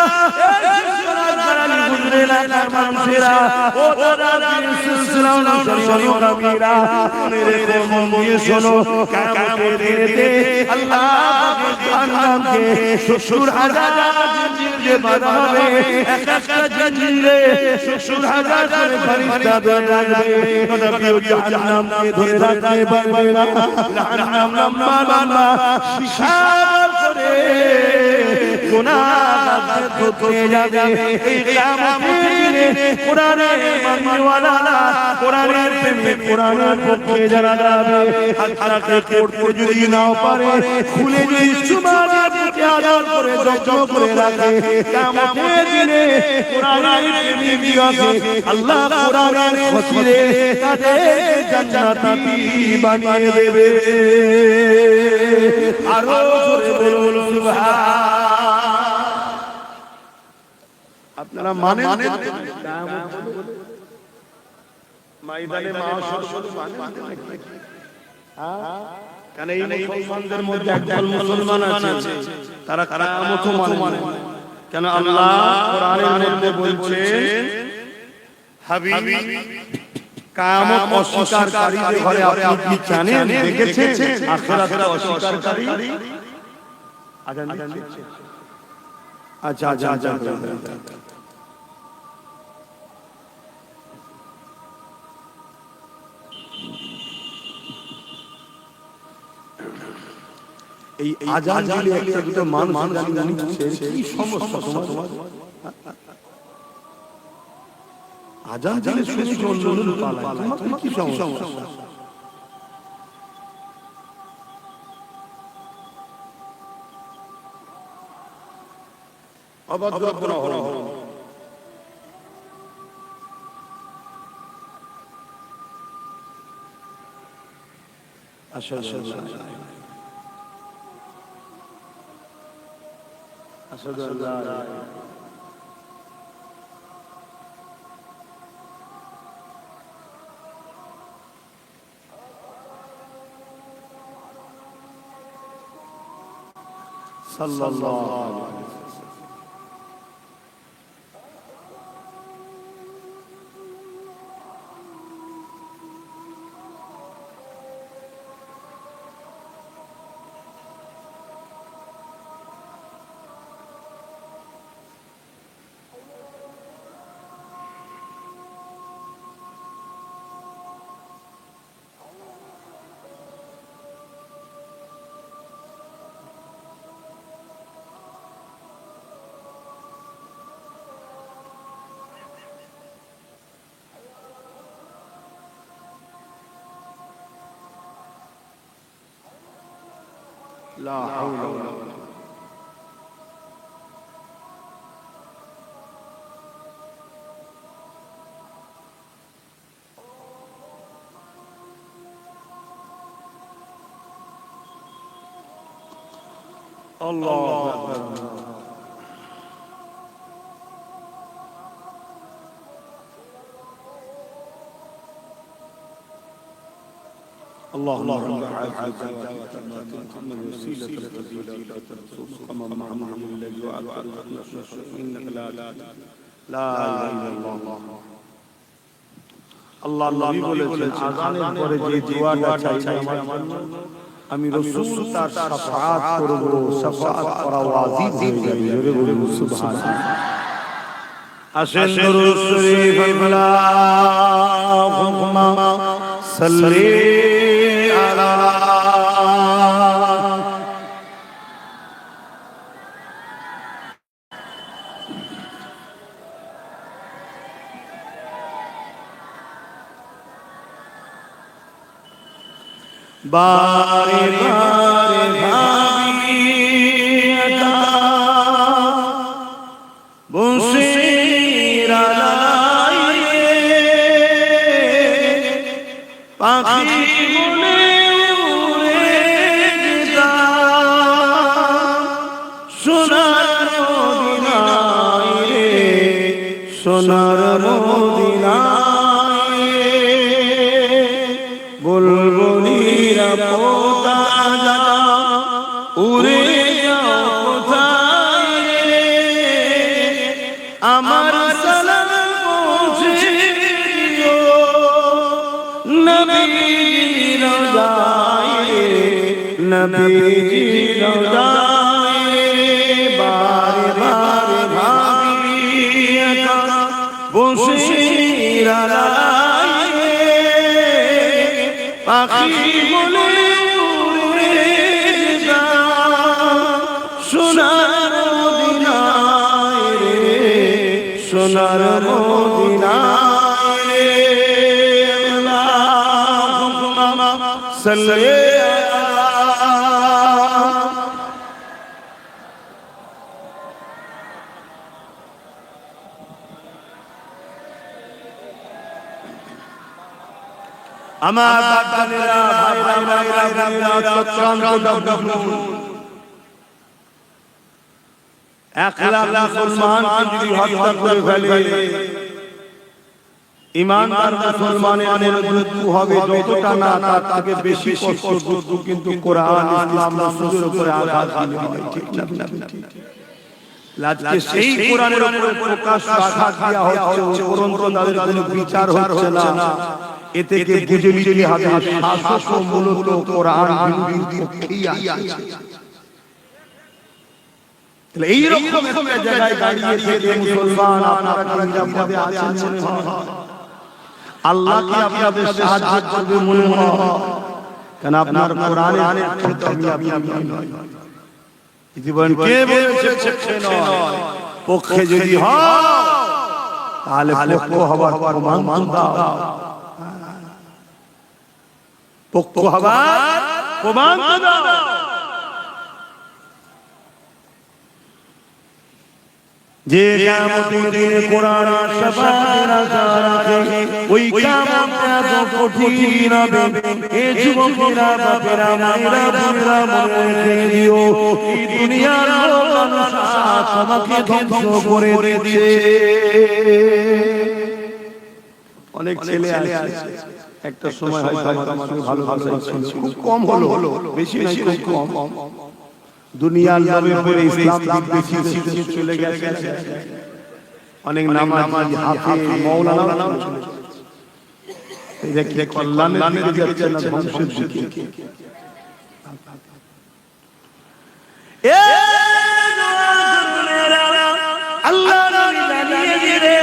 গুজরেলা মানুষেরা, ও দাদা সিলসিলা অনুসারী অনুগামীরা, মনে রেখো, মন দিয়ে শোনো, কিয়ামতের দিনে আল্লাহ জাহান্নামকে ৭০,০০০ জিঞ্জির দিয়ে বাঁধা হবে। একটা জিঞ্জিরে ৭০,০০০ করে ফেরেশতা ধরে রাখবে। নবী জাহান্নামকে ধরে রাখতে পারবে না। জাহান্নাম লম্বা লম্বা শিশার করে গুনাহগার ঢুকে যাবে। এই কিয়ামতের দিনে কোরআনের মানওয়ালারা, কোরআনের প্রেমে, কোরআনের পক্ষে যারা যাবে, হাতটাকে পড়তে যদি নাও পারে, খুলে যদি সুমানের বুকে আদর করে যত্ন করে রাখে, কিয়ামতের দিনে কোরআনের প্রেমিককে আল্লাহ কোরআনের খাতিরে তাদের জান্নাতি বানিয়ে দেবে। আরো জোরে বলুন সুবহান। আপনারা মানে ময়দানে মাহশর শুধু মানে কেন? এই মুসলমানদের মধ্যে একদল মুসলমান আছে, তারা কিয়ামত মানে কেন? আল্লাহ কোরআনের মধ্যে বলছেন, হাবিবি কিয়ামত অস্বীকারীদের ঘরে আপনি কি জানেন, দেখেছেন? আখিরাত অস্বীকারী আজান দিচ্ছে। আচ্ছা আচ্ছা, এই আজান দিলে একটা দুটো মানুষ জানি কি সমস্যা তোমার? আজান দিলে শুনে চলুন পালায়, তোমার কি সমস্যা? অবাধ্য হলো। আসলে সাল্লাল্লাহু আলাইহি ওয়াসাল্লাম। লা হাওলা ওয়ালা কুওয়াতা আল্লাহু আকবার اللهم رب العافية محمد وسيلة محمد الذي إنك لا إله إلا الله আল্লাহ নবী বলেছেন আযানের পরে যে দোয়াটা চাইবে আমার জন্য আমি রাসূল তার শাফাআত করব শাফাআত করা ওয়াজিব হয়ে যাবে জোরে বলুন সুবহানাল্লাহ আসেন দুরূদ শরীফ আল্লাহুম্মা সাল্লি আলা বারে বারে ভাবি এটা বসির আলাইয়ে পাখি মনে উড়ে যেতাম সোনার মদিনায় সোনার মদিনায় বুলবুলিরা পোতা জানা উড়ে যাও কোথায় আমার সালাম পৌঁছে দিও নবীর রওজায় নবীর রওজায় বারে বারে ভাবি একা বসির আলাইয়ে পাখি বলে উড়ে যাও সোনার মদিনায় রে সোনার মদিনায় রে আল্লাহুম্মা সাল্লি আমার বাবারা ভাইরা ভাইরা চক্রান্ত ডাবডুন 1 লাখ মুসলমান যদি হত্যা করে ফেলে ঈমানদার মুসলমানের মৃত্যু হবে যতটা না তার থেকে বেশি কষ্ট দুঃখ কিন্তু কোরআন ইসলাম রাসূলের উপরে আঘাত দিলে হয় ঠিক না আজকে সেই কোরআনের উপরে প্রকাশ আঘাত দেওয়া হচ্ছে উপরন্তু তাদের কোনো বিচার হচ্ছে না এতে কে বুঝে নিতে হবে শাসক মূলত কোরআন বিরোধী পক্ষেই আছে তাহলে এই রকম একটা জায়গায় দাঁড়িয়ে থেকে মুসলমান আপনারা নিরাপদে আছেন মনে হয় আল্লাহ কি আপনাদের সাহায্য করবে মনে হয় কারণ আপনার কোরআনের ক্ষেত্রে আপনি নয় জীবন কে বলেছে পক্ষে নয় পক্ষে যদি হয় তাহলে পক্ষ হবার প্রমাণ দাও পক্ষ হবার প্রমাণ দাও যে কিয়ামতের দিনে কোরআন শাফাআতের আশা রাখে ওই কিয়ামতটা এত কঠিন হবে এ যুবকেরা বাপেরা মায়েরা বোনেরা মনে রেখে দিও এই দুনিয়ার মানুষ তোমাকে ধ্বংস করে দিয়েছে অনেক ছেলে আছে একটা সময় হয়তো আমার সঙ্গে ভালোবাসা ছিল খুব কম হলো বেশি নয় খুব কম দুনিয়ার নামে পড়ে ইসলাম বেশি চলে গেছে অনেক নামাজি হাফেজ মাওলানা এটা কি কল্যাণের দিকে যাচ্ছে না ধ্বংসের দিকে এ আল্লাহ নবী জানিয়ে দিলে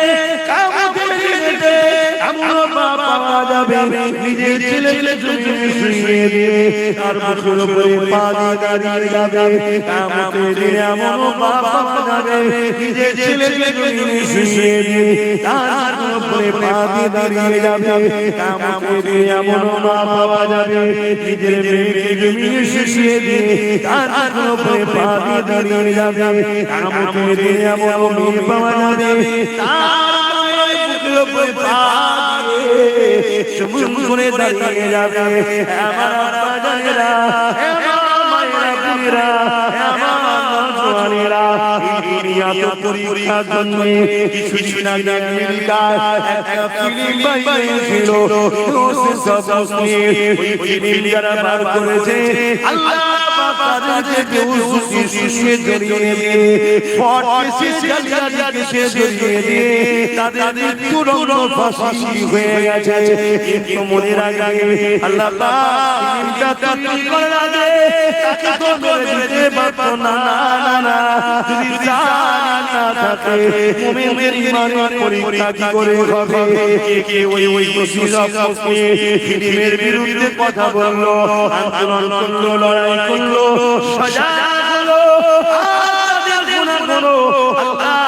কিয়ামতের দিনে এমন বাবা পাওয়া যাবে নিজের ছেলেকে জমিনে শুইয়ে দিয়ে তার বুকের উপরে পা দিয়ে দাঁড়িয়ে যাবে কিয়ামতের দিনে এমন মা পাওয়া যাবে নিজের ছেলেকে জমিনে শুইয়ে দিয়ে তার বুকের উপরে পা দিয়ে দাঁড়িয়ে যাবে কিয়ামতের দিনে এমন মা পাওয়া যাবে নিজের মেয়েকে জমিনে শুইয়ে দিয়ে তার বুকের উপরে পা দিয়ে দাঁড়িয়ে যাবে কিয়ামতের দিনে এমন মেয়ে পাওয়া যাবে শুনে দাঁড়িয়ে যাবে আমার বাজারেরা আমার মায়েরা বোনেরা আমার জওয়ানেরা দুনিয়া তো পরীক্ষার জন্য কিছুদিন আগে আমেরিকায় একটা ফিল্ম বাইরে ছিল সব মুসলিম ওই ফিল্ম যারা বার করেছে আল্লাহ তাদেরকে কেউ সুশিয়ে জড়িয়ে দিয়ে জড়িয়ে দিয়ে তাদের পুরনো ফাঁসি হয়ে গেছে কিন্তু মনে রাখবে আল্লাহ তৈরি করার আগে তাকে তো মেরে দিতে পারতো না না যদি জান না থাকে মুমিনের ঈমানের পরীক্ষা কি করে হবে কে ওই মুসলিম ফিল্মের বিরুদ্ধে কথা বললো আন্দোলন করলো লড়াই করলো সজাগ হলো আল্লাহ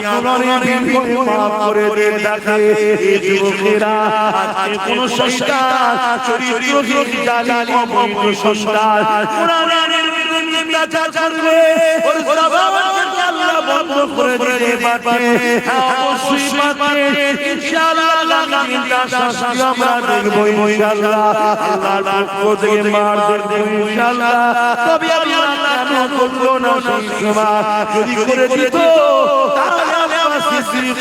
আন্দোলনের বিপক্ষে মাফ করে দিয়ে দেখে এই যুবকেরা আজকে কোন সংস্কার চরিত্রহীন জালিম অবৈধ সংস্কার কোরআনের বিরুদ্ধে মিথ্যাচার করবে ওর জবানকে আল্লাহ বন্ধ করে দিতে পারবে অবশ্যই পারবে ইনশাআল্লাহ আল্লাহ শাস্তি আমরা দেখব ইনশাআল্লাহ আল্লাহর পক্ষ থেকে মার দেব ইনশাআল্লাহ তবে আল্লাহ কেন করলো না সংস্কার যদি করে দিত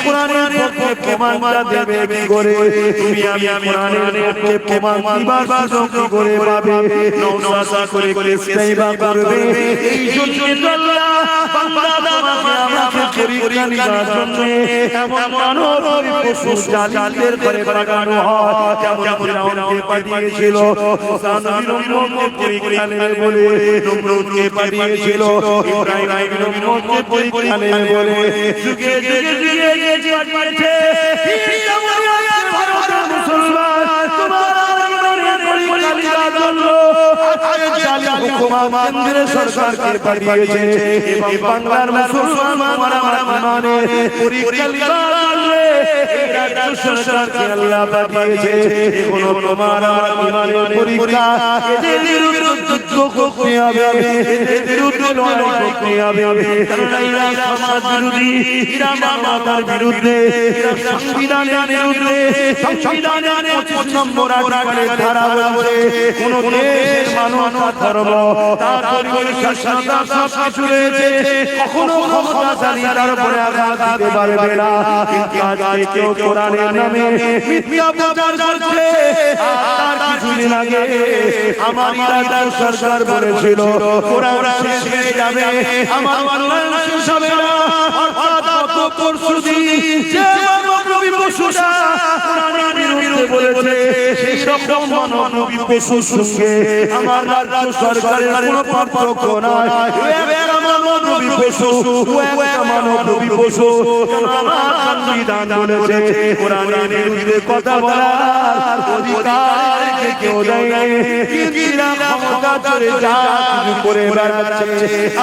কোরআনের পক্ষে প্রমাণটা দেবে কি করে তুমি আমি কোরআনের পক্ষে প্রমাণ দিবার সুযোগ কি করে পাবে নওশাসা করে ইস্তেইবা করবে এই জন্য আল্লাহ বান্দা আমাকে পরীক্ষা নেওয়ার জন্য এমন মানব পশু জালিমদের করে পাঠানো হয় যেমন ফিরআউনকে পাঠিয়েছিল মুসা নবীর উম্মতকে পরীক্ষা নেবে বলে নমরুদকে পাঠিয়েছিল ইব্রাহিম নবীর উম্মতকে পরীক্ষা নেবে বলে যুগে যুগে সরকারকে পাঠিয়েছে এবং বাংলার মুসলমান সরকারকে আল্লাহ পাঠিয়েছে কোনো তোমার ইমানের পরীক্ষা এদের বিরুদ্ধে করতে হবে এদের বিরুদ্ধে লড়াই করতে হবে কারণ এরা সমাজ বিরোধী এরা মানবতার বিরুদ্ধে এরা সংবিধানের বিরুদ্ধে সংবিধানের 25 নম্বর আর্টিকেলের ধারা বলে কোন দেশ মানবতা ধর্ম তার পরিবেশ স্বাধীনতা সব কিছু রয়েছে কখনো ক্ষমতাশালী তার উপরে আঘাত দিতে পারবে না কিন্তু আজকে কেউ কোরআনের নামে মিথ্যা প্রচার করছে আর কিছুদিন আগে আমার ইরাদার সরকার বলেছিল কোরআন শেষ হয়ে যাবে আমার কোরআন শেষ হবে না অর্থাৎ পরশুদিন যে মানবী পশুরা কোরআনের বিরুদ্ধে বলেছে সেই রকম মানবী পশুর সঙ্গে আমার রাজ্য সরকারের কোনো পার্থক্য নাই মানবী পশু মানবী পশু আমার সংবিধান বলেছে কোরআনের বিরুদ্ধে কথা বলার অধিকার কেউ দেয় নাই কিন্তু ক্ষমতা চলে যা কিছু করে বেড়াচ্ছে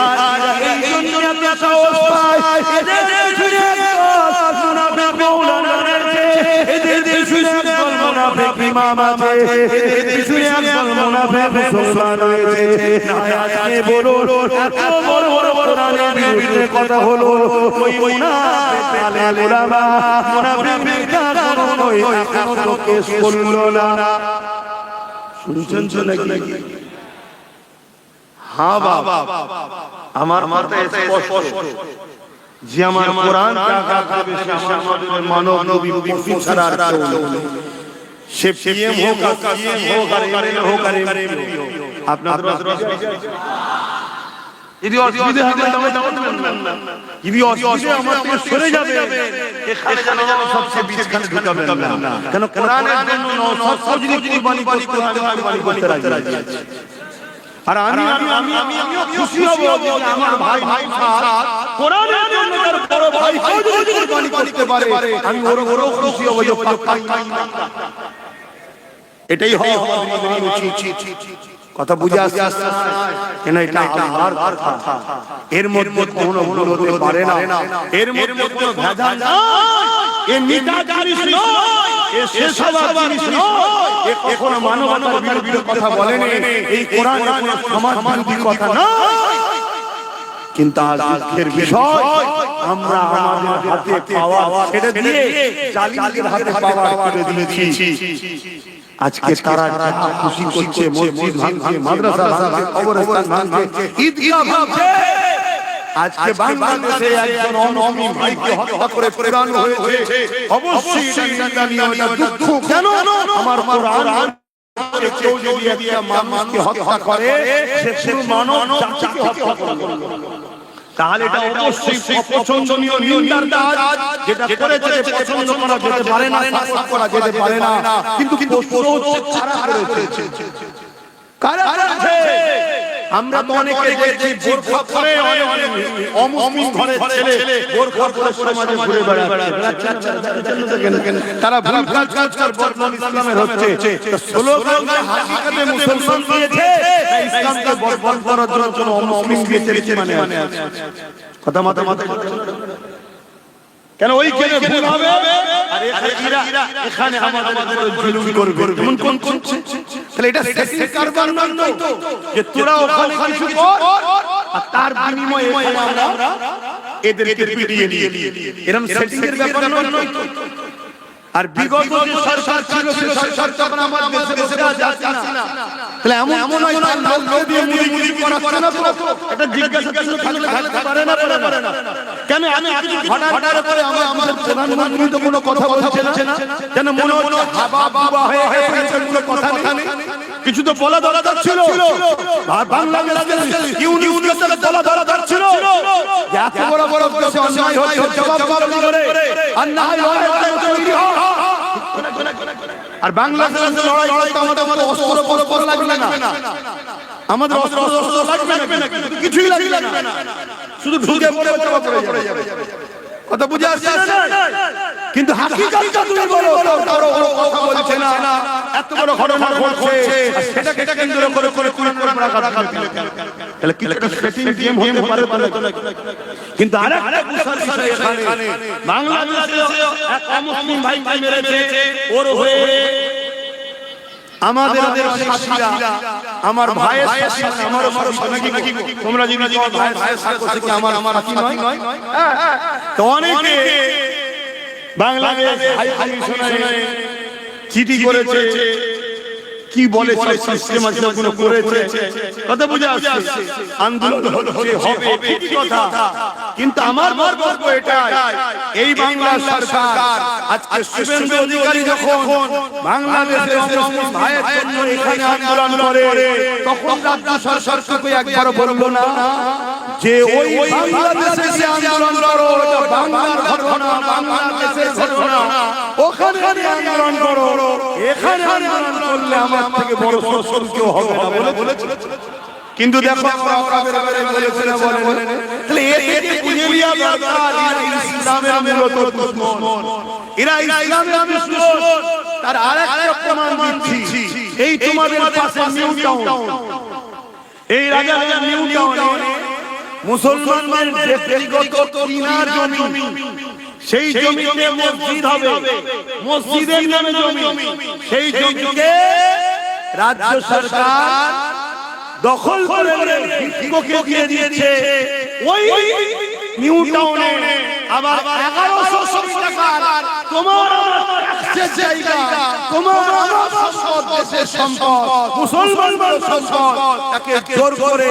আর এই জন্য আমরা সাহস পাই এদের শুনে মুনাফিক মাওলানা রয়েছে এদের শুনে মুনাফিক ইমাম আছে এদের শুনে মুনাফিক মুসলমান রয়েছে আজকে বলো এত বড় বড় কোরআনের বিরুদ্ধে কথা হলো ওই মুনাফিক আলেম উলামা মুনাফিকরা কোনোই এখনো তো কেস করলো না শুনছেন তো নাকি হ্যাঁ বাবা আমার মাথায় স্পষ্ট যে আমার কোরআন মানব নবী পশু ছাড়া আর কেউ নেই সে পিএম হোক আর এমএলএ হোক আর এমপি হোক আপনাদের যদি অসুবিধা হবে তবে বলবেন না যদি অসুবিধা আমার থেকে সরে যাবে এখানে যেন সবচেয়ে বিচখানে ঢুকাবেন না কেন কোরআনের জন্য সব যদি কুরবানি করতে হয় আমি কুরবানি করতে রাজি আছি আর আমিও খুশি হব যে আমার ভাই কোরআনের জন্য তার বড় ভাই যদি কুরবানি করতে পারে, আমি ওরও খুশি হব যে এটাই হয় আমাদের উচিত। কথা বুঝে আসছে কেন? এটা আল্লাহর কথা, এর মধ্যে কোনো ভুল হতে পারে না, এর মধ্যে কোনো ভেজাল নাই, এ মিথ্যা জিনিস নয়, এ শেষাবাদ জিনিস নয়, এ কখনো মানবতার বিরুদ্ধে কথা বলেনি, এই কোরআন কোনো সমাজ বিরোধী কথা নয়। কিন্তু আজকের বিষয় আমরা আমাদের হাতে পাওয়া ছেড়ে দিয়ে জালিমদের হাতে পাওয়া করে দিয়েছি। আজকে তারা খুশি করছে, মসজিদ ভাঙছে, মাদ্রাসা ভাঙছে, কবরস্থান ভাঙছে, ঈদগাহ ভাঙছে। আজকে বাংলাদেশে একজন অমুসলিম ভাইকে হত্যা করে কোরআন হয়েছে, অবশ্যই এটা নিন্দনীয়, এটা দুঃখ। কেন? আমার কোরআন কেউ যদি একটা মানুষকে হত্যা করে, সে পুরো মানব জাতিকে হত্যা করে, তাহলে এটা অবশ্যই অপছন্দনীয়, নিন্দার কাজ। যেটা করেছে পছন্দ করা যেতে পারে না, সাপোর্ট করা যেতে পারে না, কিন্তু কারা করেছে? কারা করেছে? আমরা তো অনেকে দেখছি বোরখা পরে অমুসলিম ঘরের ছেলে বোরখা পরে সমাজে ঘুরে বেড়াচ্ছে। তারা ভুল কাজ বদনাম ইসলামের হচ্ছে। স্লোগান হাকিকতে মুসলমান দিয়েছে, ইসলামকে বদনাম করার জন্য অমুসলিম দিয়েছে মানে কথা মাথা কেন? ওই কেন ভুল হবে? আরে এরা এখানে আমাদের জুলুম করবে, এমন কোন করছে? তাহলে এটা সেটিং কারবার নয় তো যে তোরা ওখানে কিছু কর আর তার বিনিময়ে আমরা এদেরকে পিটিয়ে নিয়ে এরকম সেটিং এর ব্যাপার নয় তো। আর বিগত যে সরকার ছিল সে সরকার তখন আমার দেশে যাচ্ছে না, তাহলে এমন নয় লোক দিয়ে মুড়ি করাচ্ছে না তো। এটা জিজ্ঞাসা থাকতে পারে না কেন? আমি হঠাৎ করে আমাদের প্রধানমন্ত্রী তো কোনো কথা বলছে না, যেন মনে হচ্ছে হাবা বাবা হয়ে গেছে, কোনো কথা নেই, কিছু তো বলা দরকার ছিল। বাংলাদেশের ইউনিয়নের বলা দরকার ছিল যে এত বড় বড় দেশে অন্যায় হচ্ছে, জবাব করে অন্যায় হয়। আর বাংলাদেশের লড়াই করতে আমাদের অস্ত্র লাগবে না, আমাদের অস্ত্র লাগবে না, কিছুই লাগবে না, শুধু ঢুকে পড়ে যাবে। কথা বুঝে আসছে না? কিন্তু হাকিকতটা তুমি বলো, কারো কথা বলছে না, এত বড় ঘটনা ঘটছে, সেটাকে কেন্দ্র করে কোরআন রাখা দিলে তাহলে কি একটা সেটিং গেম হতে পারে? কিন্তু আরেকটা বিষয় এখানে বাংলাদেশে এক অমুসলিম ভাইকে মেরেছে, ওর হয়ে আমাদের সাথীরা, আমার ভাইয়ের সাথী, আমার সাথী, তোমরা যদি ভাইয়ের সাথী আমার সাথী নয়, তো অনেকে বাংলাদেশ হাই কমিশনে চিঠি করেছে, কি বলে সিস্টেম আছে ওগুলো করেছে। কথা বুঝে আসছে, আন্দোলন হচ্ছে, হবে, ঠিকই কথা। কিন্তু আমার বক্তব্য এটাই, এই বাংলা সরকার আজকে শুভেন্দু অধিকারী যখন বাংলাদেশের মুসলিম ভাইয়ের জন্য এখানে আন্দোলন করে, তখন রাজ্য সরকারকে একবার বলবো না যে ওই বাংলাদেশে যে আন্দোলন করো, বাংলার ঘটনা, বাংলাদেশের ঘটনা, ওখানে আন্দোলন করো, এখানে আন্দোলন করলে আমার থেকে বড় শোষণ কেউ হবে না বলেছে। কিন্তু দেখো বলেছে না, বলেন তাহলে এতে বুঝে লিয়া দরকার ইসলামের মূলত দুশমন, এরা ইসলামের দুশমন। তার আরেকটা প্রমাণ দিচ্ছি, এই তোমাদের পাশে নিউ টাউন, এই রাজা নিউ টাউনে মুসলমানদের ব্যক্তিগত কিনার জমি, সেই জমিতে মসজিদ হবে, মসজিদের নামে জমি, সেই জমিকে রাজ্য সরকার দখল করে ভিক্ষুককে দিয়ে দিয়েছে। ওই নিউ টাউনে আবার 1100 টাকা তোমার জায়গা, তোমার সম্পদ, দেশের সম্পদ, মুসলমানদের সম্পদ, তাকে জোর করে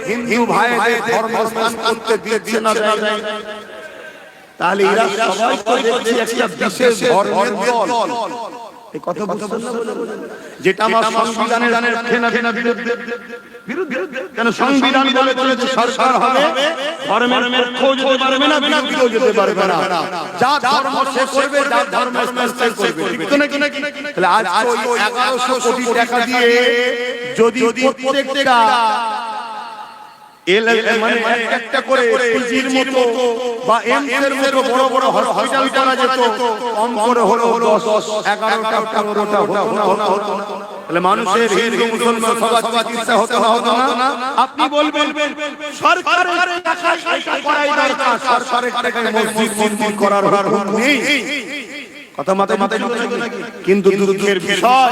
হিন্দু ভাইদের ধর্মস্থান করতে দিচ্ছে না। তাহলে এরা সবাই তো দেখছি একটা বিশেষ ধর্মের দল। এই কথা বুঝছেন না? যেটা আমার সংবিধানের ফেনা বিরুদ্ধে কেন? সংবিধান বলেছে সরকার হবে, ধর্মের পক্ষও যেতে পারবে না, বিরোধীও যেতে পারবে না, যা ধর্ম সে করবে, যা ধর্ম সে করবে, ঠিক তো নাকি? তাহলে আজ ওই 1100 কোটি টাকা দিয়ে যদি প্রত্যেকটা মানে একটা করে পিজির মতো বা এমসের মতো বড় বড় হসপিটাল করা যেত, কম করে হলো 10 11টা 15টা হতো না, তাহলে মানুষের হিন্দু মুসলমান সবার চিকিৎসা হতো না। আপনি বলবেন সরকারের টাকায় এটা করাই দরকার, সরকারের টাকায় মসজিদ মন্দির করার হুকুম নেই, কথা মাথায় নাকি? কিন্তু দুঃখের বিষয়,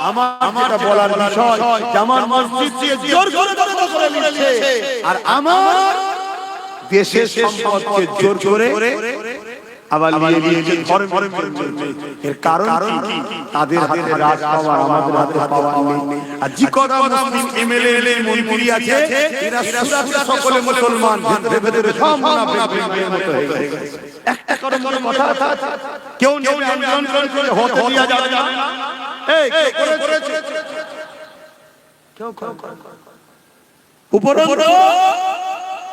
আমার যেটা বলার বিষয়, আমার মসজিদ দিয়ে জোর করে দখল করে নিচ্ছে, আর আমার দেশের সম্পদকে জোর করে আবার নিয়ে ধর্মের এর কারণ কি? তাদের হাতে রাজ পাওয়ার, আমাদের হাতে পাওয়ার নেই। আর যে কটা মুসলিম এমএলএ মন্ত্রী আছে, এরা সকলে মুসলমান, ভেতরে সব মুনাফিকের মতো হয়ে গেছে। একটা করে কথা কেউ নেবে আন্দোলন করে হতে দেয়া যাবে না। এই কে করেছে? কেউ উপরন্তু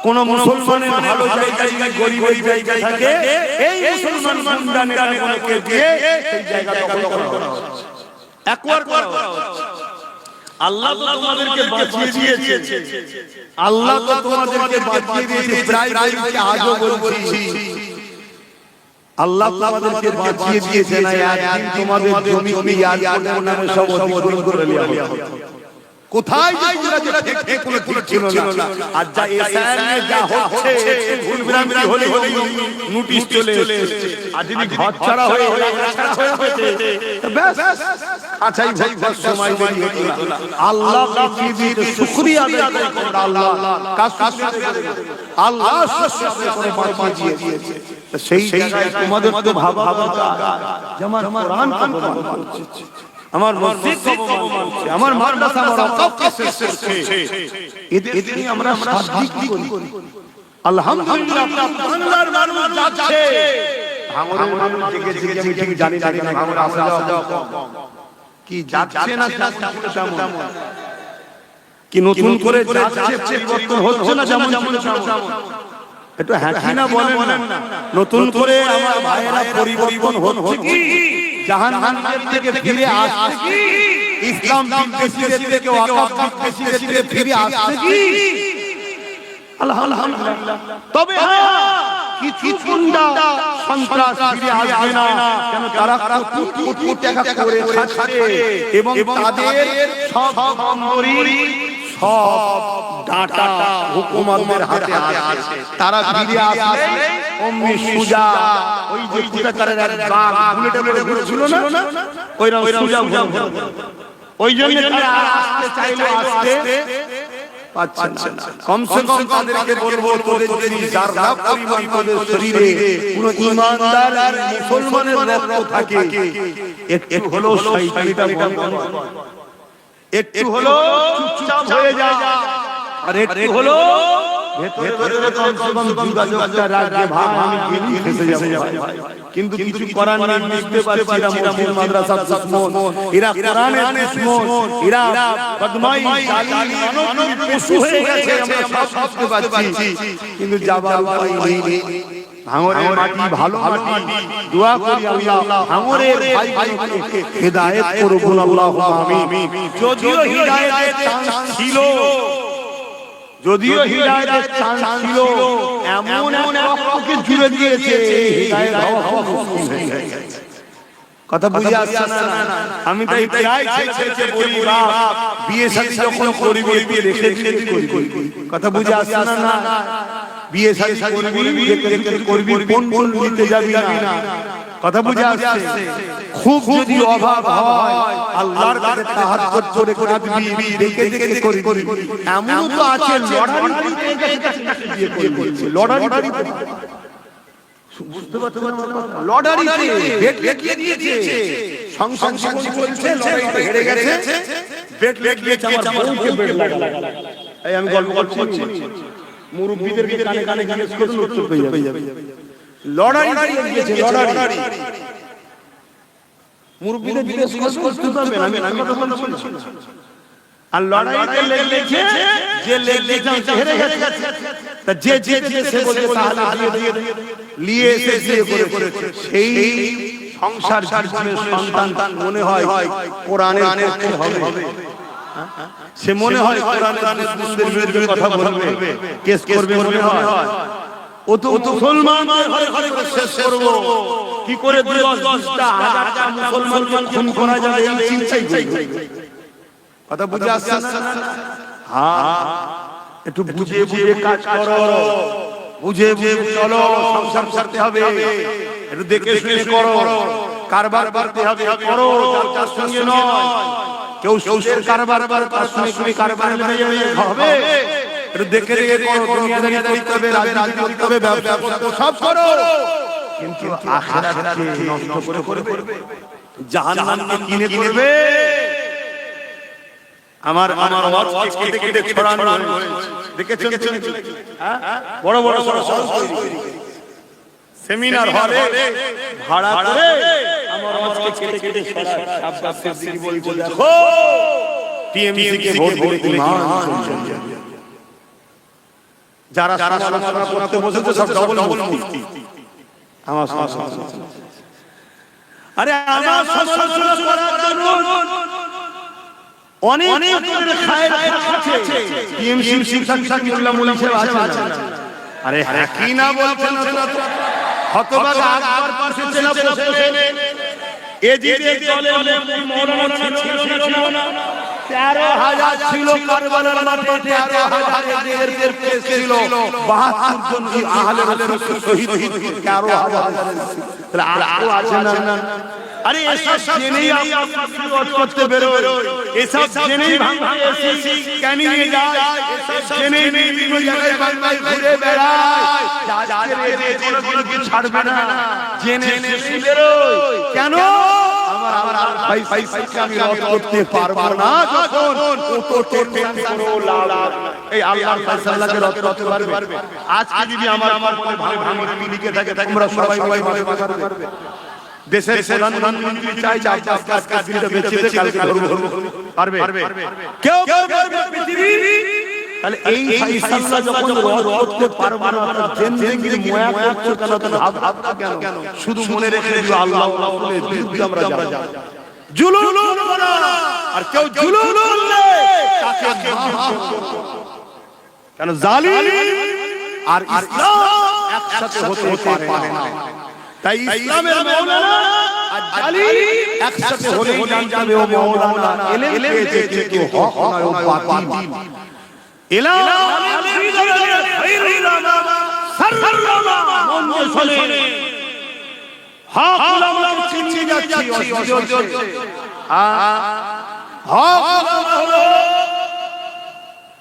কোন মুসলমানের ভালো জায়গায় গরিবের জায়গায় থাকে, এই মুসলমান মুন্ডানেরকে দিয়ে সেই জায়গা দখল করা হচ্ছে, একবার করা হচ্ছে। আল্লাহ তো তোমাদেরকে বাঁচিয়ে দিয়েছে, আল্লাহ তো তোমাদেরকে বাঁচিয়ে দিয়েছে, প্রায় আজও বলছি আল্লাহ তোমাদেরকে বাঁচিয়ে দিয়েছে, না একদিন তোমাদের জমি এয়ারপোর্টের নামে সব অধিগ্রহণ করে নেওয়া হবে। কোথায় যেটা ঠিক কোনো ঠিক ছিল না, আর যা এসআইএ যা হচ্ছে ভুলভ্রান্তি হলে নোটিশ চলে এসেছে, আর যদি ঘর ছাড়া হয়ে হয়েছে ব্যাস আচ্ছাই ভাই সময় দেরি হতো না। আল্লাহ বাঁচিয়ে দিয়েছে, শুকরিয়া আদায় করুন। আল্লাহ কাজ আল্লাহ করে বাঁচিয়ে দিয়েছে। সেই জায়গায় তোমাদের তো ভাবা যেমন কোরআন করছে, আমার মসজিদ করছে, আমার মাদ্রাসা আমার ওয়াকফ করছে, এতে নিয়ে আমরা সাদিক করি। আলহামদুলিল্লাহ বাংলার মানুষ যাচ্ছে, ভাঙড়ের মানুষ জেগে আমি ঠিক জানি না, ভাঙড় আসা যাওয়া কি যাচ্ছে না তেমন, কি নতুন করে যাচ্ছে, পরিবর্তন হচ্ছে না যেমন একটু হ্যাঁ না বলেন না, নতুন করে আমার ভাইয়েরা পরিবর্তন হচ্ছে কি? জাহান্নামের থেকে ফিরে আসছে কি? ইসলাম বিদ্বেষীদের থেকে ওয়াকফ বিদ্বেষীদের ফিরে আসছে কি? আলহামদুলিল্লাহ। তবে কিছু গুন্ডা সন্ত্রাস ফিরে আসবে না, কেন তারা কোটি টাকা করে খাচ্ছে এবং তাদের সব নম্বরই সব ডাটা হুকুমতের হাতে আছে। তারা ফিরে আসলে অমনি সুজা, ওই যে কুটাকারের এক বাঘ বুলেটে ঘুরছিল না, ওইরকম সুজা ওই জন্য আসতে চাইলে আসতে পারছে না। কমসে কম তাদেরকে বলবো, তোদের যদি যারা পরিমাণ তোদের শরীরে কোনো ঈমানদার আর মুসলমানের রক্ত থাকে, একটু হলো শয়তানিটা বন্ধ, একটু হলো চুপচাপ হয়ে যা, আর একটু হলো ভেতরে ভেতরে কমসে কম যোগাযোগটা রাখবে। ভাই আমি গেলি ফেসে যাব ভাই, কিন্তু কিছু করার নেই। বুঝতে পারছি এরা মুসলিম মাদ্রাসার দুশমন, এরা কোরআনের দুশমন, এরা বদমাই জালিম মানব পশু হয়ে গেছে, আমরা সব বুঝতে পারছি, কিন্তু যাবার উপায় নেই। ভাঙড়ের মাটি ভালো মাটি, দোয়া করি আল্লাহ ভাঙড়ের ভাইকে হেদায়েত করুন, আল্লাহুম্মা আমিন। যদিও হিদায়াতের চান্স ছিল, যদিও হিদায়াতের চান্স ছিল, এমন রক্তকে জুড়ে দিয়েছে হিদায়াত হওয়া মুশকিল হয়ে গেছে। কথা বুঝে আসছে না? আমি তাই প্রায় ছেলেকে বলি, বাপ বিয়ে শাদী যখন করবি বিয়ে দেখে করি। কথা বুঝে আসছে না? বিয়ে শাদী করবি, কোন নিতে যাবি না। কথা বুঝে আসছে? খুব যদি অভাব হয় আল্লাহর কাছে তাহাজ্জুদ করে কাঁদবি, দেখে দেখে করি। এমন তো আছে লটারি বুঝতে পারছো না? লটারিতে বেট লিখিয়ে দিয়েছে, সংসার চলছে, লটারিতে হেরে গেছে, বেট লিখিয়েছে আমার বউকে বেট লাগা। এই আমি গল্প করছি, মুরব্বিদেরকে কানে কানে করুন, উত্তর পেয়ে যাবে। লটারি দিয়েছে, লটারি মুরব্বিদের জিজ্ঞেস করতে পারবে না, আমি কথা বলছি। আর লটারিতে লিখেছে যে লিখেছে হেরে গেছে, তা যে সে বলে তাহলে নিয়ে এসে দিয়ে করেছে, সেই সংসার জীবনের সন্তান মনে হয় কোরআনের পক্ষে হবে। সে মনে হয় কোরআনের বিরুদ্ধে কথা বলবে, কেস করবে মনে হয়। ও তো মুসলমানদের ঘরে ঘরে শেষ করব, কি করে 10-10টা হাজারটা মুসলমানকে খুন করা যাবে এই চিন্তাই করবে। কথা বুঝে আসছে না? হ্যাঁ, একটু বুঝে বুঝে কাজ করো, বুঝে বুঝে চলো, সংসার করতে হবে, একটু দেখে শুনে করো, কারবার করতে হবে, করো, যার সঙ্গে নয়। কেউ সুদের কারবার তার সঙ্গে তুমি কারবার হবে, একটু দেখে দেখে করো, দুনিয়াদারি করতে হবে, রাজনীতি করতে হবে, ব্যবসা করতে হবে, সব করো, কিন্তু আখিরাতকে নষ্ট করে করবে, জাহান্নামকে কিনে করবে। আমার ওয়াজ কেটে কেটে ছড়ানো হয়েছে, দেখেছেন? বড় বড় সেমিনার হলে ভাড়া করে আমার ওয়াজকে কেটে কেটে ছড়ায়। আব্বাস সিদ্দিকী বলছে, দেখো টিএমসি কে ভোট দিলে ঈমান চলে যাবে। যারা সমালোচনা করতে বসেছে সব ডবল মুফতি। আমার আরে আমার সমালোচনা করার জন্য অনেক খায়ের আছে, টিএমসি শিক্ষক মোল্লা মুলি সাহেব আছে। আরে হ্যাঁ কি না বলছেন না, হতভাগা আকবর পাশে চেনা বসে এজিদের দলে মওলানা ছিল না, 13,000 ছিল কারবালার মাঠে, 13,000 এজিদের কেস ছিল, 72 জন আহলে রাসূল শহীদ, 13,000 তাহলে আর আছে না? আরে এসব জেনেই আপনারা করতে বেরোয়, এসব জেনেই ভাঙতে এসেছি কেন নিয়ে যায়, এসব জেনেই বিভিন্ন জায়গায় বাংলায় ঘুরে বেড়ায়, আজকের এই কোনো কিছু ছাড়বে না, জেনে বেরোয় কেন? আমার ভাই ভাইকে আমি রদ করতে পারবো না, যখন ও তো টেনশন করো লাভ, এই আল্লাহর ফয়সালাকে রদ করতে পারবে? আজকে যদি আমার মনে ভাঙে লিখে থাকে তোমরা সবাই পারবে। দেশের প্রধানমন্ত্রী চাই যে আজকে দিনটা বেঁচে কালকে পারবে কেউ পারবে পৃথিবী? তাহলে এই ফয়সালা যখন রদ করতে পারবো না, জিন্দেগির ময়া করছো কেন, ভাবনা কেন? শুধু মনে রেখে দিও আল্লাহ রাসূলের বিরুদ্ধে আমরা যাব, জুলুম করব না। আর কেউ জুলুম করলে তাকে কেন জালিম আর ইসলাম একসাথে হতে পারে না। তাই ইসলামের মাওলানা আর জালিম একসাথে হলেই জানতে হবে ও মাওলানা এলেম পেয়েছে কিন্তু হক নয়, ও বাতিল। ইলাম খায়রুলামা সাররুলামা মন চলে, হক উলামাকে চিনিয়ে যাচ্ছি অসুবিধা, হক উলামা হলো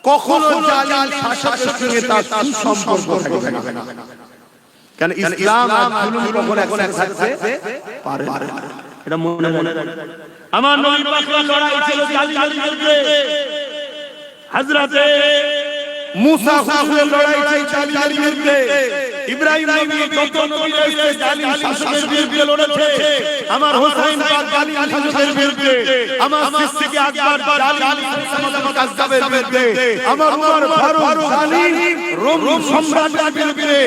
কখনো জালিম শাসকের সঙ্গে তার সম্পর্ক থাকবে না। কেন ইসলাম আর জুলুম কখনো একসাথে থাকতে পারে না, এটা মনে রাখবেন। আমার নবী পাকের লড়াই ছিল জালিমের বিরুদ্ধে, হযরতে মুসা হুজুরের লড়াই ছিল জালিমের বিরুদ্ধে, ইব্রাহিম নবী যত নবী এসেছে জালিম শাসকের বিরুদ্ধে লড়েছে, আমার হোসেন পাক জালিম শাসকের বিরুদ্ধে, আমার সিদ্দিক আকবর জালিম কাযযাবের বিরুদ্ধে, আমার উমর ফারুক জালিম রোম সম্রাটের বিরুদ্ধে,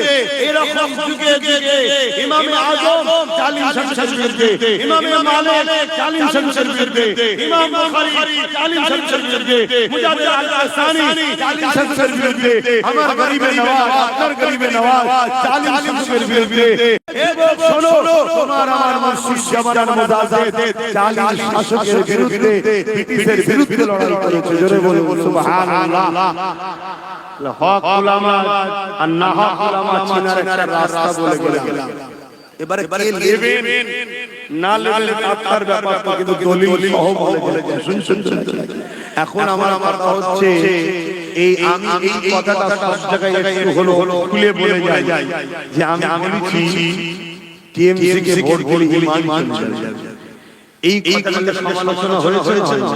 এরকম যুগে যুগে ইমামে আজম জালিম শাসকের বিরুদ্ধে, ইমামে মালিক জালিম শাসকের বিরুদ্ধে, ইমাম বুখারী জালিম শাসকের বিরুদ্ধে, মুজাদ্দিদ আল-হাসানি জালিম শাসকের বিরুদ্ধে, আমার গরিবে নওয়াজ আপনার গরিবে নওয়াজ জালিম শাসকের বিরুদ্ধে। এবং শোনো তোমার আমার মুর্শিদ জামান মুজাদ্দিদ জালিম শাসকের বিরুদ্ধে, ব্রিটিশের বিরুদ্ধে লড়াই করেছে। জোরে বলুন সুবহানাল্লাহ। হক উলামা আর না হক উলামা চিনার একটা রাস্তা বলে গেলাম। এবারে কে নেবেন না নেবেন আপনার ব্যাপার, কিন্তু দলিল সহ বলে যায়। শুনছেন? এখন আমার কথা হচ্ছে এই আমি এই কথাটা সব জায়গায় একটু হলো খুলে বলে যাই যে আমি বলছি টিএমসি কে ভোট দিলে ঈমান চলে যাবে। এই কথাটার সমালোচনা হয়েছে না,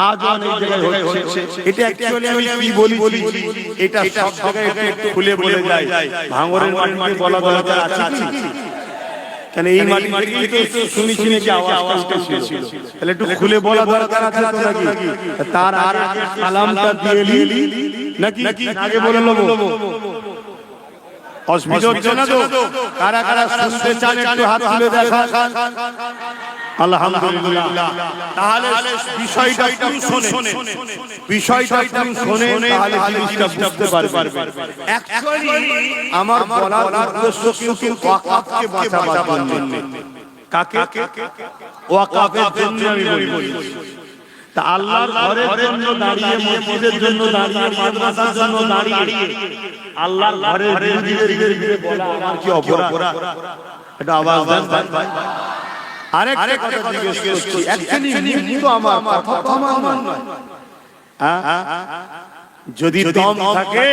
আজ অনেক জায়গায় হচ্ছে। এটা অ্যাকচুয়ালি আমি কি বলি এটা সব জায়গায় একটু খুলে বলে যাই। ভাঙরের মাটিতে বলা দরকার আছে কি? কেন এই মাটি থেকেই তো শুনেছি নাকি আওয়াজটা ছিল, তাহলে একটু খুলে বলা দরকার আছে তো নাকি? তার আগে সালামটা দিয়ে নাকি আগে বলে নেবো? অসুবিধা হচ্ছে না তো? কারা কারা শুনতে চান একটু হাত তুলে দেখান। আলহামদুলিল্লাহ। তাহলে বিষয়টা তুমি শোনে, বিষয়টা তুমি শোনে, তাহলে জিনিসটা বুঝতে পারবে। অ্যাকচুয়ালি আমার বলার উদ্দেশ্য কিন্তু ওয়াকাফকে বাঁচাবার জন্য। কাকে? ওয়াকাফের জন্য আমি বলি। তা আল্লাহর ঘরের জন্য দাঁড়িয়ে, মসজিদের জন্য দাঁড়িয়ে, মাদ্রাসার জন্য দাঁড়িয়ে আল্লাহর ঘরের বিরুদ্ধে বলা আমার কি অপরাধ? এটা আওয়াজ দেন ভাই। আরেকটা কথা জিজ্ঞেস করছি, অ্যাকচুয়ালি কিন্তু আমার কথা আমার নয়। যদি দম থাকে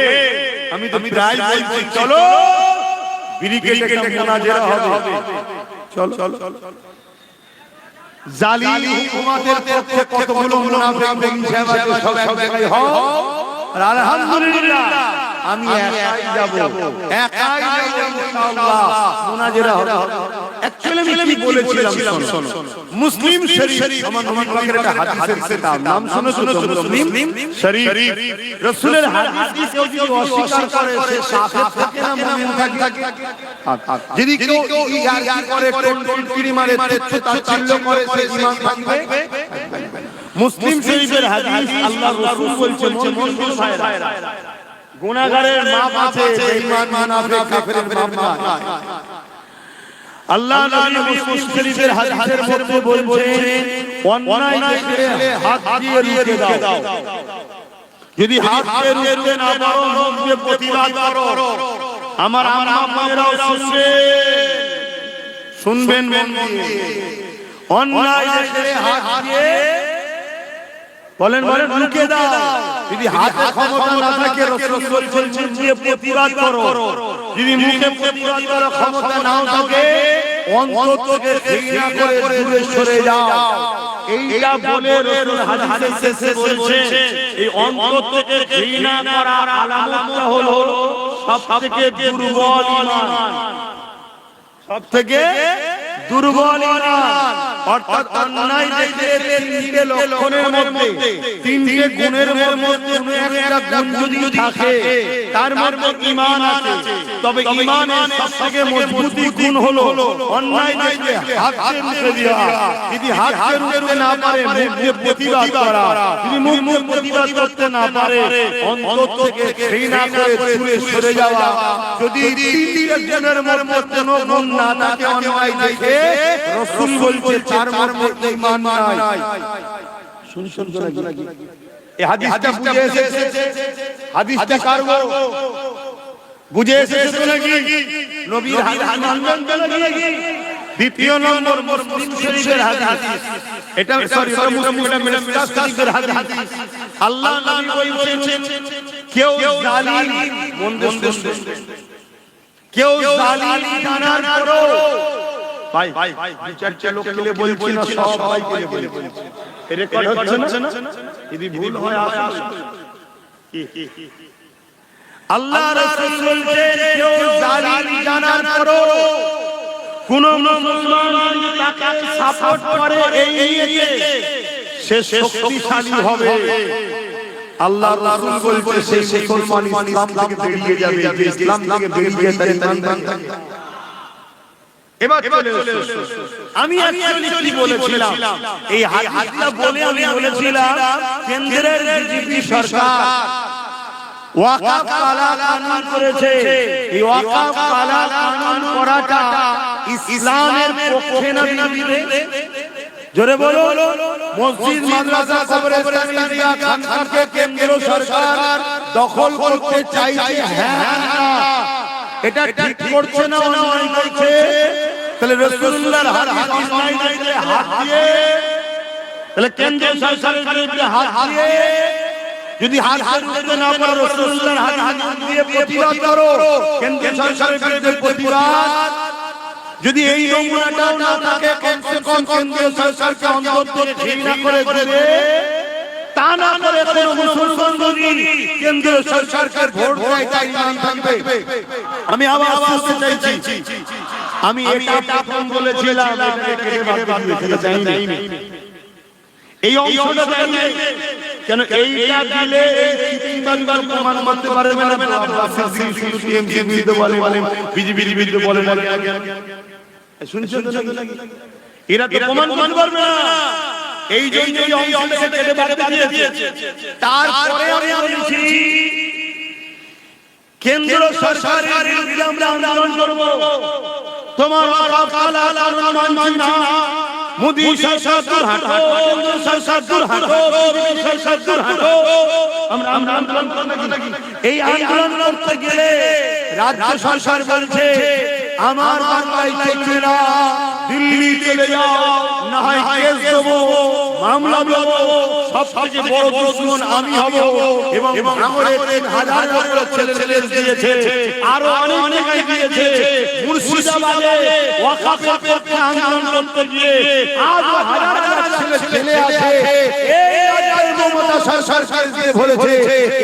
আমি তো প্রায় বলছি চলো ব্রিগেডে মুনাজারা হবে, চলো চলো। জালিম হুকুমতের পক্ষে কতগুলো মুনাফিক বেঈমান আছে, সব জায়গায় হও। আর আলহামদুলিল্লাহ আমি একাই যাব ইনশাআল্লাহ, মুনাজারা হবে। অ্যাকচুয়ালি আমি কি বলেছিলাম শোনো, মুসলিম শরীফ আমার নবী পাকের একটা হাদিসের কিতাব, নাম শুনেছো তো? মুসলিম শরীফ। রাসূলের হাদিস কেউ যদি অস্বীকার করে সে কাফের থাকে না মুমিন থাকে? যদি কেউ ইয়ার করে টোলকিরি মারে, তাচ্ছিল্য করে, সে ঈমান থাকবে? মুসলিম শরীফের হাদিস, আল্লাহর রাসূল বলছেন বন্ধু ভাইরা, গুনাহগারের মাপ আছে, বেঈমান মুনাফিক কাফেরের মাপ নাই। আল্লাহ নবী মুসলিম শরীফের হাদিসের মধ্যে বলছেন অন্যায় দেখলে হাত দিয়ে রুখে দাও। যদি হাত দিয়ে রুখতে না পারো মুখ দিয়ে প্রতিবাদ করো। আমার আম্মা মায়েরাও শুনবেন মন দিয়ে। অন্যায় দেখলে হাত দিয়ে বলেন রুখে দাও। যদি হাতে ক্ষমতা না থাকে রাসূল বলছেন যে প্রতিবাদ করো। যদি মুখে প্রতিবাদ করার ক্ষমতা নাও থাকে অন্তর থেকে ঘৃণা করে দূরে সরে যাও। এইটা বলে রাসূল হাদিসের শেষে বলছেন এই অন্তর থেকে ঘৃণা করার আলামতটা হলো সবথেকে দুর্বল ঈমান। সবথেকে দুর্বল ঈমান অর্থাৎ অন্যায় দেখলে তিনটে লক্ষণের মধ্যে, তিনটে গুণের মধ্যে একটা গুণ যদি থাকে তার মধ্যে ঈমান আছে। তবে ঈমানের সবথেকে মজবুত গুণ হলো অন্যায় দেখলে হাতে রুখে দেওয়া। যদি হাতে রুখতে না পারে মুখ দিয়ে প্রতিবাদ করা। যদি মুখ দিয়ে প্রতিবাদ করতে না পারে অন্তর থেকে ঘৃণা করে দূরে সরে যাওয়া। যদি তিনটে গুণের মধ্যে কোনো গুণ না থাকে অন্যায় দেখে রাসূল বলছেন তার মধ্যে ঈমান নাই। শুনছেন তো নাকি? এই হাদিসটা বুঝে এসেছে? হাদিসটা কার গো বুঝে এসেছে তো নাকি? নবীর হাদিস মানবেন তো নাকি? দ্বিতীয় নম্বর মুসলিম শরীফের হাদিস। এটা সরি মুসলিম শরীফের হাদিস। আল্লাহ নবী বলেছেন কেউ জালিম, মন দিয়ে শুনবে, কেউ জালিম জানার পরও ভাই দুই চারটা লোককে বলছি না, সবাইকে বলছি, রেকর্ড হচ্ছে না? যদি ভুল হয় আসুন। আল্লাহ রাসূল বলছেন কেউ জালিম জানার পরও কোন মুসলমান যদি তাকে সাপোর্ট করে এই নিয়ে সে শক্তিশালী হবে। আল্লাহ রাসূল বলছেন সেই মুসলমান ইসলাম থেকে বেরিয়ে যাবে, যে ইসলাম থেকে বেরিয়ে তার ঈমান থাকবে। এবার চলে এসো, আমি অ্যাকচুয়ালি কি বলেছিলাম, এই হাদিসটা বলে আমি বলেছিলাম কেন্দ্রের বিজেপি সরকার ওয়াকফ কালা কানুন করেছে। এই ওয়াকফ কালা কানুন করাটা ইসলামের পক্ষে না বিরোধী? জোরে বলো। মসজিদ, মাদ্রাসা, কবরস্থান, ঈদগাহ, খানকাকে কেন্দ্র সরকার দখল করতে চাইছে। হ্যাঁ, এটা ঠিক করছে না, অন্যায় করছে। তাহলে রাসূলুল্লাহর হাদিস নাই দেখলে হাত দিয়ে, তাহলে কেন্দ্র সরকারের বিরুদ্ধে হাত দিয়ে, যদি হাত ধরতে না পারো রাসূলুল্লাহর হাদিস দিয়ে প্রতিবাদ করো, কেন্দ্র সরকারের বিরুদ্ধে প্রতিবাদ। যদি এই নমুনাটাও না থাকে কমসে কম কেন্দ্র সরকারকে অন্তর থেকে ঘৃণা করে দিবে। তা না করে কোন মুসলমান যদি কেন্দ্র সরকারকে ভোট দেয় তাই ঈমান থাকবে? আমি আবার বলতে চাইছি, আমি এটা প্রথম বলেছিলাম, এটাকে বাদ দিতে চাই না। এই অংশটা দেয় কেন? এইটা দিলে এই চিন্তার প্রমাণ করতে পারবে না। শুধু টিএমসি বিরুদ্ধে বলে, বিজেপির বিরুদ্ধে বলে না। শুনছেন তো নাকি? এরা তো প্রমাণ করতে পারবে না, এই জন্য এই অংশটাকে কেটে বাদ দিয়েছে। তারপরে আমি বলছি কেন্দ্র সরকারের বিরুদ্ধে আমরা আন্দোলন করব। তোমার কালা কানুন মানছি না, মোদি সরকার দূর হাঁটো, সরকার দূর হাঁটো, সরকার দূর হাঁটো। আমরা আন্দোলন করব নাকি? এই আন্দোলন করতে গেলে রাজ্য সরকার বলছে আমার বাংলায় চলবে না, দিল্লি চলে যাও, না হয় কেস দেবো, মামলা দেবো, সবচেয়ে বড় দুশমন আমি হব। এবং ভাঙড়ে 3000 ছেলে দিয়েছে, আরো অনেক দিয়েছে। মুর্শিদাবাদে ওয়াকফের পক্ষে আন্দোলন করতে গিয়ে আজ হাজার ছেলে আছে। এই মমতা সরকার দিয়ে বলেছে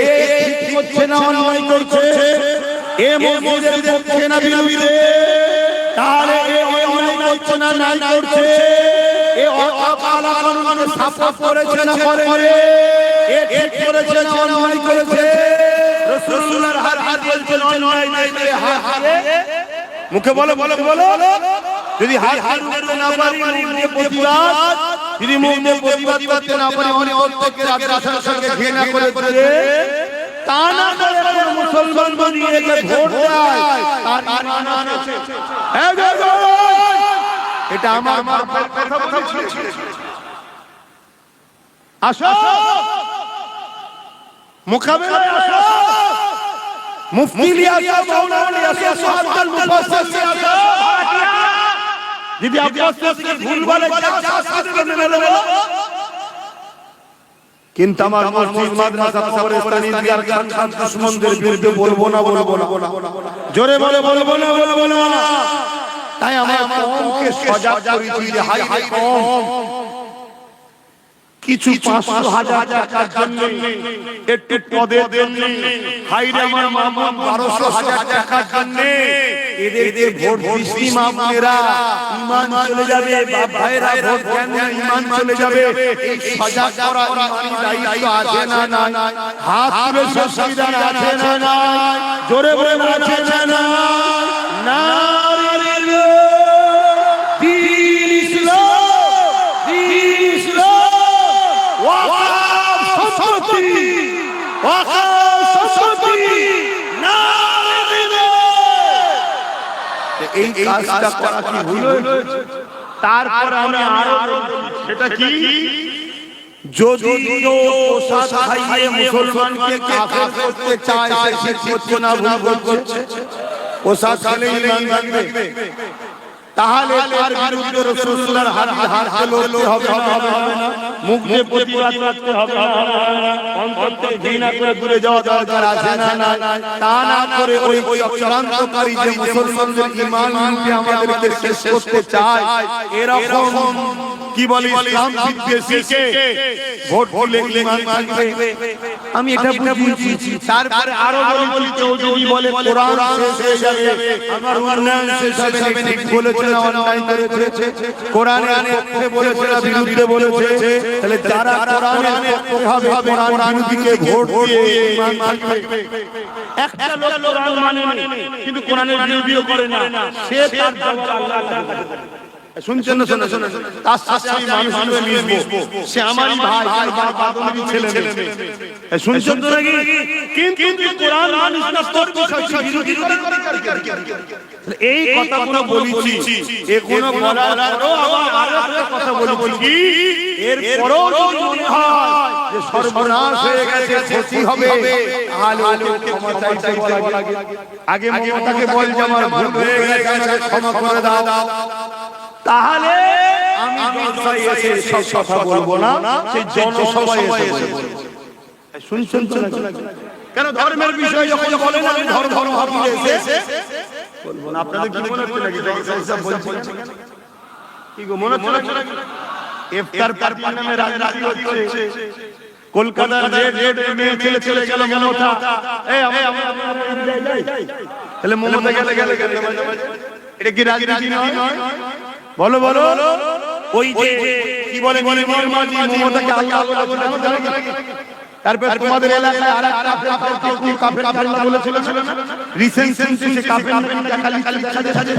এই ঠিক করছে না, অন্যায় করছে, এ মসজিদের পক্ষে না বিরোধী, তাহলে এই অন্যায় করছে না, নাই করছে, এ কালা কানুনকে সাপোর্ট করেছে না করেনি, এ ঠিক করেছে না অন্যায় করেছে। রাসূলুল্লাহর হাদিস বলছেন অন্যায় নাই হাত দিয়ে মুখে বলো বলো বলো, যদি হাত করতে না পারি মুখে প্রতিবাদ, যদি মুখে প্রতিবাদ করতে না পারি অনেক থেকে রাজ্য সরকারকে ঘৃণা করে দিয়ে তা না করে কোন মুসলমান বানিয়ে ভোট দেয় তার ঈমান আছে। এটা আমার কথা বলছি। আসো মোকাবেলায় আসো, মুফতি লিয়াসা মাওলানা লিয়াসা সুবহানাল মুফাসসির আসো। যদি আপনার থেকে ভুল বলে যা মেনে নেব, কিন্তু আমার মসজিদ মাদ্রাসা কবরস্থান ইন্দিয়ার খান দুশমনদের বিরুদ্ধে বলবো না, জোরে বলে বলবো না। তাই আমার কওমকে সজাগ করেছি যে হাই হাই কওম, কিছু 500,000 টাকার জন্য একটু পদের জন্য, হাইরে আমার মামা 1200,000 টাকার জন্য এদের ভোট দিসনি মামুনেরা, ঈমান চলে যাবে। বাপ ভাইরা ভোট কেন ঈমান চলে যাবে, এই সজাগ করা ইমানি দায়িত্ব আছে না নাই? হাত তুলে সুবিধা আছে না নাই? জোরে বলে আছে না নাই? এই কাজটা করা কি ভুল হয়েছে? তারপর আমি আরো সেটা কি, যদি কেউ প্রসাদ খাইয়ে মুসলমানকে কাফের করতে চায় সে করছে না, ভুল করছে। প্রসাদ খেলে ঈমান ভাঙবে, তাহলে তার বিরুদ্ধে রাসূলুল্লাহর হাদিস লড়তে হবে না, মুখ দিয়ে প্রতিবাদ করতে হবে না, অন্তর থেকে ঘৃণা করে দূরে যাওয়া দরকার আছে না নাই? তা না করে ওই চক্রান্তকারী যে মুসলমানদের ঈমান লুটে আমাদেরকে শেষ করতে চায়, এরকম কি বলে ইসলাম বিদ্বেষীকে ভোট দিলে ঈমান ভাঙবে। আমি এটা বুঝিয়েছি। তারপরে আরো বলি, কেউ যদি বলে কোরআন শেষ হয়ে যাবে, আমার উন্নয়ন শেষ হবে না, ঠিক বলেছে না অন্যায় করেছে? কোরআনের পক্ষে বলেছে না বিরুদ্ধে বলেছে? তাহলে যারা কোরআনের পক্ষে হবে কোরআন বিরোধীকে ভোট দিয়ে ঈমান ভাঙবে। একটা লোক কোরআন মানে কিন্তু কোরআনের বিরোধিও করে না, সে তার জবাব আল্লাহ। শুনছেন না? শোনা তার সাথে আমি মানুষ মিশবো, সে আমারই ভাই, আমার বাদুরি ছেলে মেয়ে। শুনছেন তো নাকি? কিন্তু কোরআন মানুষ না তোর বিষয় বিরোধী করে। এই কথাগুলো বলেছি, এ কোন বলার পরেও আবার আরেকটা কথা বলছি কি, এর পরেও যদি মনে হয় যে সর্বনাশ হয়ে গেছে, ক্ষতি হবে, তাহলে ওকে ক্ষমা চাইতে লাগে। আগে মমতাকে বল যে আমার ভুল হয়ে গেছে, ক্ষমা করে দাও, তাহলে আমি জনসভায় এসে সব কথা বলবো না, সেই জনসভায় এসে বলবো। শুনছেন তো নাকি? কেন ধর্মের বিষয় যখন বলেন আমি ধর্ম ভাবিয়ে এসে বলবো না। আপনাদের কি মনে হচ্ছে নাকি সব বলছেন? কি গো মনে হচ্ছে নাকি ইফতার পার্টির নামে রাজনীতি হচ্ছে? কলকাতার রেড মেয়ে ছেলে চলে গেল মমতা, এই আমরা তাহলে মমতা গেলে এটা কি রাজনীতি নয়? বলো বলো, ওই যে কি বলে মমতাকে আল্লাহ বলে, তারপর তোমাদের এলাকায় আরেকটা কাফের আল্লাহ বলেছিল না, রিসেন্ট সে কাফের খালি সাজে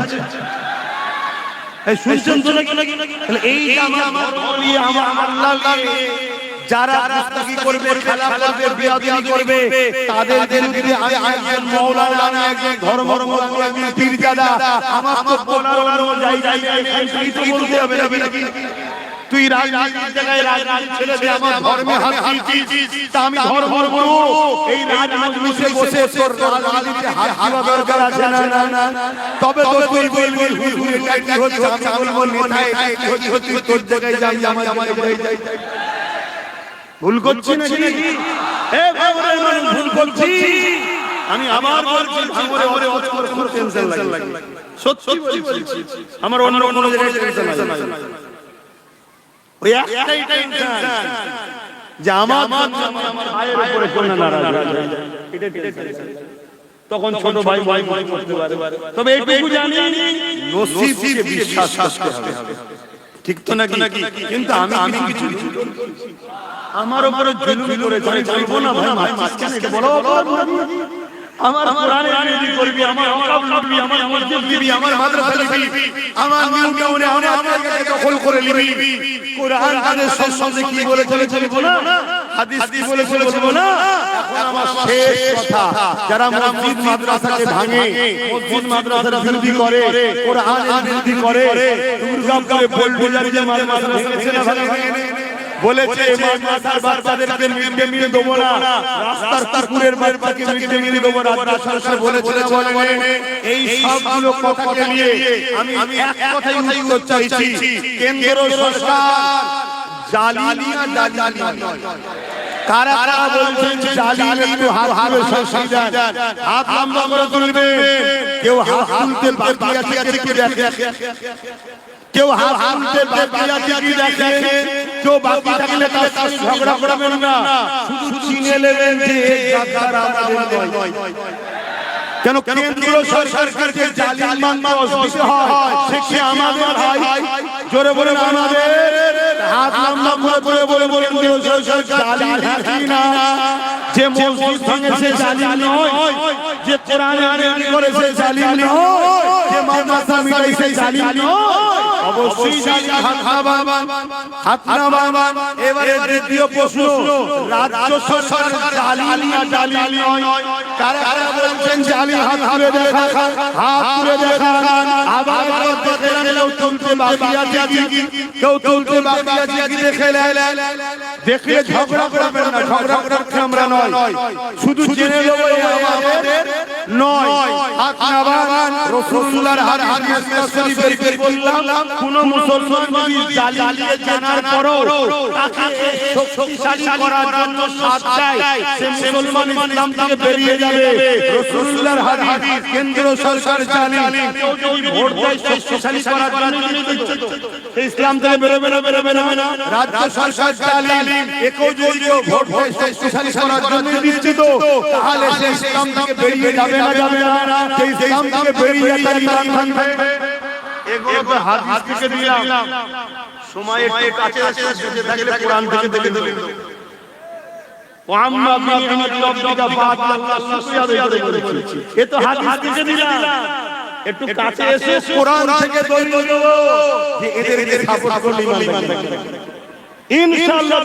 এই শুনছেন তো নাকি? তাহলে এই যে আমার নিয়ে আমার আল্লাহ নিয়ে যারা গুস্তাখি করবে, খেলা করবে, বিয়াদবি করবে, তাদের বিরুদ্ধে আমি একজন মাওলানা, আমি একজন ধর্মমগ্ন, একজন পীরজাদা, আমার তো বলার তুই তো বলতে হবে নাকি? তুই রাজনীতির জায়গায় রাজনীতি ছেড়ে দিয়ে আমার ধর্মে হাত দিয়েছিস, তা আমি ধর্মগুরু এই রাজমজলিসে বসে তোর রাজনীতিতে হাত দেওয়া দরকার আছে না? তবে তো তুই বলবি হুজুর এটা কি হচ্ছে, আমি বলবো নেতা এটা কি হচ্ছে, তোর জায়গায় যাই আমার যাই। ভুল করছি নাকি? এ ভাঙরের মানুষ ভুল করছি। আমি আবার বলছি ভাঙরে কোনো টেনশন লাগে, সত্যি বলছি। আমার অন্য কোনো জায়গায় টেনশন নাই। ওই একটাই টেনশন যে আমার ভাইয়ের উপরে কোন নারাজ এটা টেনশন। তখন ছোট ভাই করতে পারে, তবে এইটুকু জানি নসিবকে বিশ্বাস করতে হবে, ঠিক তো নাকি? কিন্তু আমি কিছু আমার উপরে জুলুম করেছে, আমি বলবো না ভাই মাঝখানে এটা বলো, আমার কোরআনে বিরোধী করবি, আমার ওয়াকাফ লুটবি, আমার মসজিদ দিবি, আমার মাদ্রাসা দিবি, আমার মিউজিয়ামে আমার কাছে দখল করে নিবি। কোরআন তাদের সম্বন্ধে কি বলেছে বলবো না, হাদিস কি বলেছে বলবো না। এখন আমার শেষ কথা, যারা মসজিদ মাদ্রাসাকে ভাঙে, মসজিদ মাদ্রাসার বিরোধী করে, কোরআনের বিরোধী করে, দুর্গাপুরে বুলডোজার দিয়ে মাদ্রাসা ছেড়ে ভাঙে বলেছে, মাদ্রাসার বাচ্চাদেরকে মিড ডে মিল দেবো না, রাস্তার কুকুরের বাচ্চাকে মিড ডে মিল দেবো না, রাজ্য সরকার বলেছে। এই সবগুলো কথাকে নিয়ে আমি এক কথাই উত্তর চাইছি, কেন্দ্র সরকার জালিয়াতি নয়। কারা বলছেন জালিয়াতি? একটু হাত দেন, হাত লম্বা করে তুলবে। কেউ হাত তুলতে বাকি আছে কি দেখে, কেউ হাত তুলতে বাকি আছে কি দেখে, কেউ বাকি থাকলে তার সাথে ঝগড়া করবেন না, শুধু চিনে নেবেন যে গাদ্দার আমাদের নয়। কেন কেন্দ্র সরকার যে জালিম মানুষ বেশি হয়, সে আমাদের ভাই, জোরে বলে আমাদের। হাত লম্বা করে বলে কেন্দ্র সরকার জালিম হ্যাঁ না? যে মসজিদ ভাঙে সে জালিম নয়, যে কোরআন বিরোধী করে সে জালিম নয়, যে মাদ্রাসা মিটাই সে জালিম নয়। অবশ্যই জালিম হাত নামান। এবারে দ্বিতীয় প্রশ্ন, রাজ্য সরকার জালিম না জালিম নয়? কারা বলছেন জালিম? হাত তুলে দেখান, হাত তুলে দেখান। আবার দেখেন কেউ তুলতে বাকি আছে কি, কেউ তুলতে বাকি আছে কি দেখে দেখলে ঝগড়া করবেন না, ঝগড়া করার আমরা নয়, শুধু জেনে নেব আমাদের নয়। হাত নামান। রাসূলুল্লাহর হাদিস শরীফে বললাম, কোন মুসলমান যদি জালিয়াতি জানার পরও তাকে শক্তিশালী করার জন্য সাথ দেয়, সে মুসলমান ইসলাম থেকে বেরিয়ে যাবে। রাসূলুল্লাহর হাদিস, কেন্দ্র সরকার জালিম, কেউ যদি ভোট দেয় শক্তিশালী করার জন্য ইসলাম থেকে বেরোবে না। রাজ্য সরকার জালিম, কেউ যদি ভোট দেয় শক্তিশালী করার জন্য দিচ্ছে, তো তাহলে সে ইসলাম থেকে বেরিয়ে যাবে না। সেই ইসলাম থেকে বেরিয়ে তার ঈমান ভাঙবে। এগুলো তো হাদিস থেকে দিলাম, সময় একটু কাছে আসছে, থাকলে কোরআন থেকে দেখে দিলাম। ওয়াম্মা বিনি'মাতি রাব্বিকা ফাহাদ্দিস, শুকরিয়া আদায় করেছি। এ তো হাদিস থেকে দিলাম, একটু কাছে এসে কোরআন থেকে দলিল দেব যে এদের সাপোর্ট করলে ঈমান থাকবে ইনশাআল্লাহ।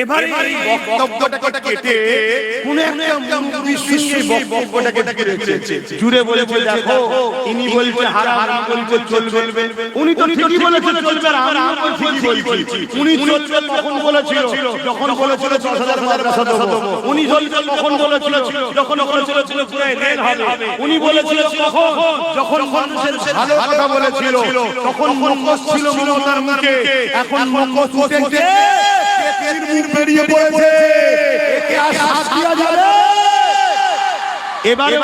এবারে এই বক্তব্যটাকে কেটে কোন একটা মুসলিম বক্তব্যটাকে কেটেছে, জুড়ে বলেছে দেখো ইনি বলছে হারাম, বলছে চলবে। উনি তো ঠিকই বলেছে চলবে, আর আমি ঠিকই বলছি। উনি চলবে তখন বলেছিল যখন বলেছিল 10,000 মাদ্রাসা দেব। উনি চলবে তখন বলেছিল যখন বলেছিল পুরো রেল হবে। উনি বলেছিল তখন যখন মানুষের ভালো কথা বলেছিল, তখন মুখোশ ছিল মমতার মুখে। এখন মুখোশ উঠেছে, বেরিয়ে পড়েছে, একে আর সাথ দেওয়া যাবে? এবারে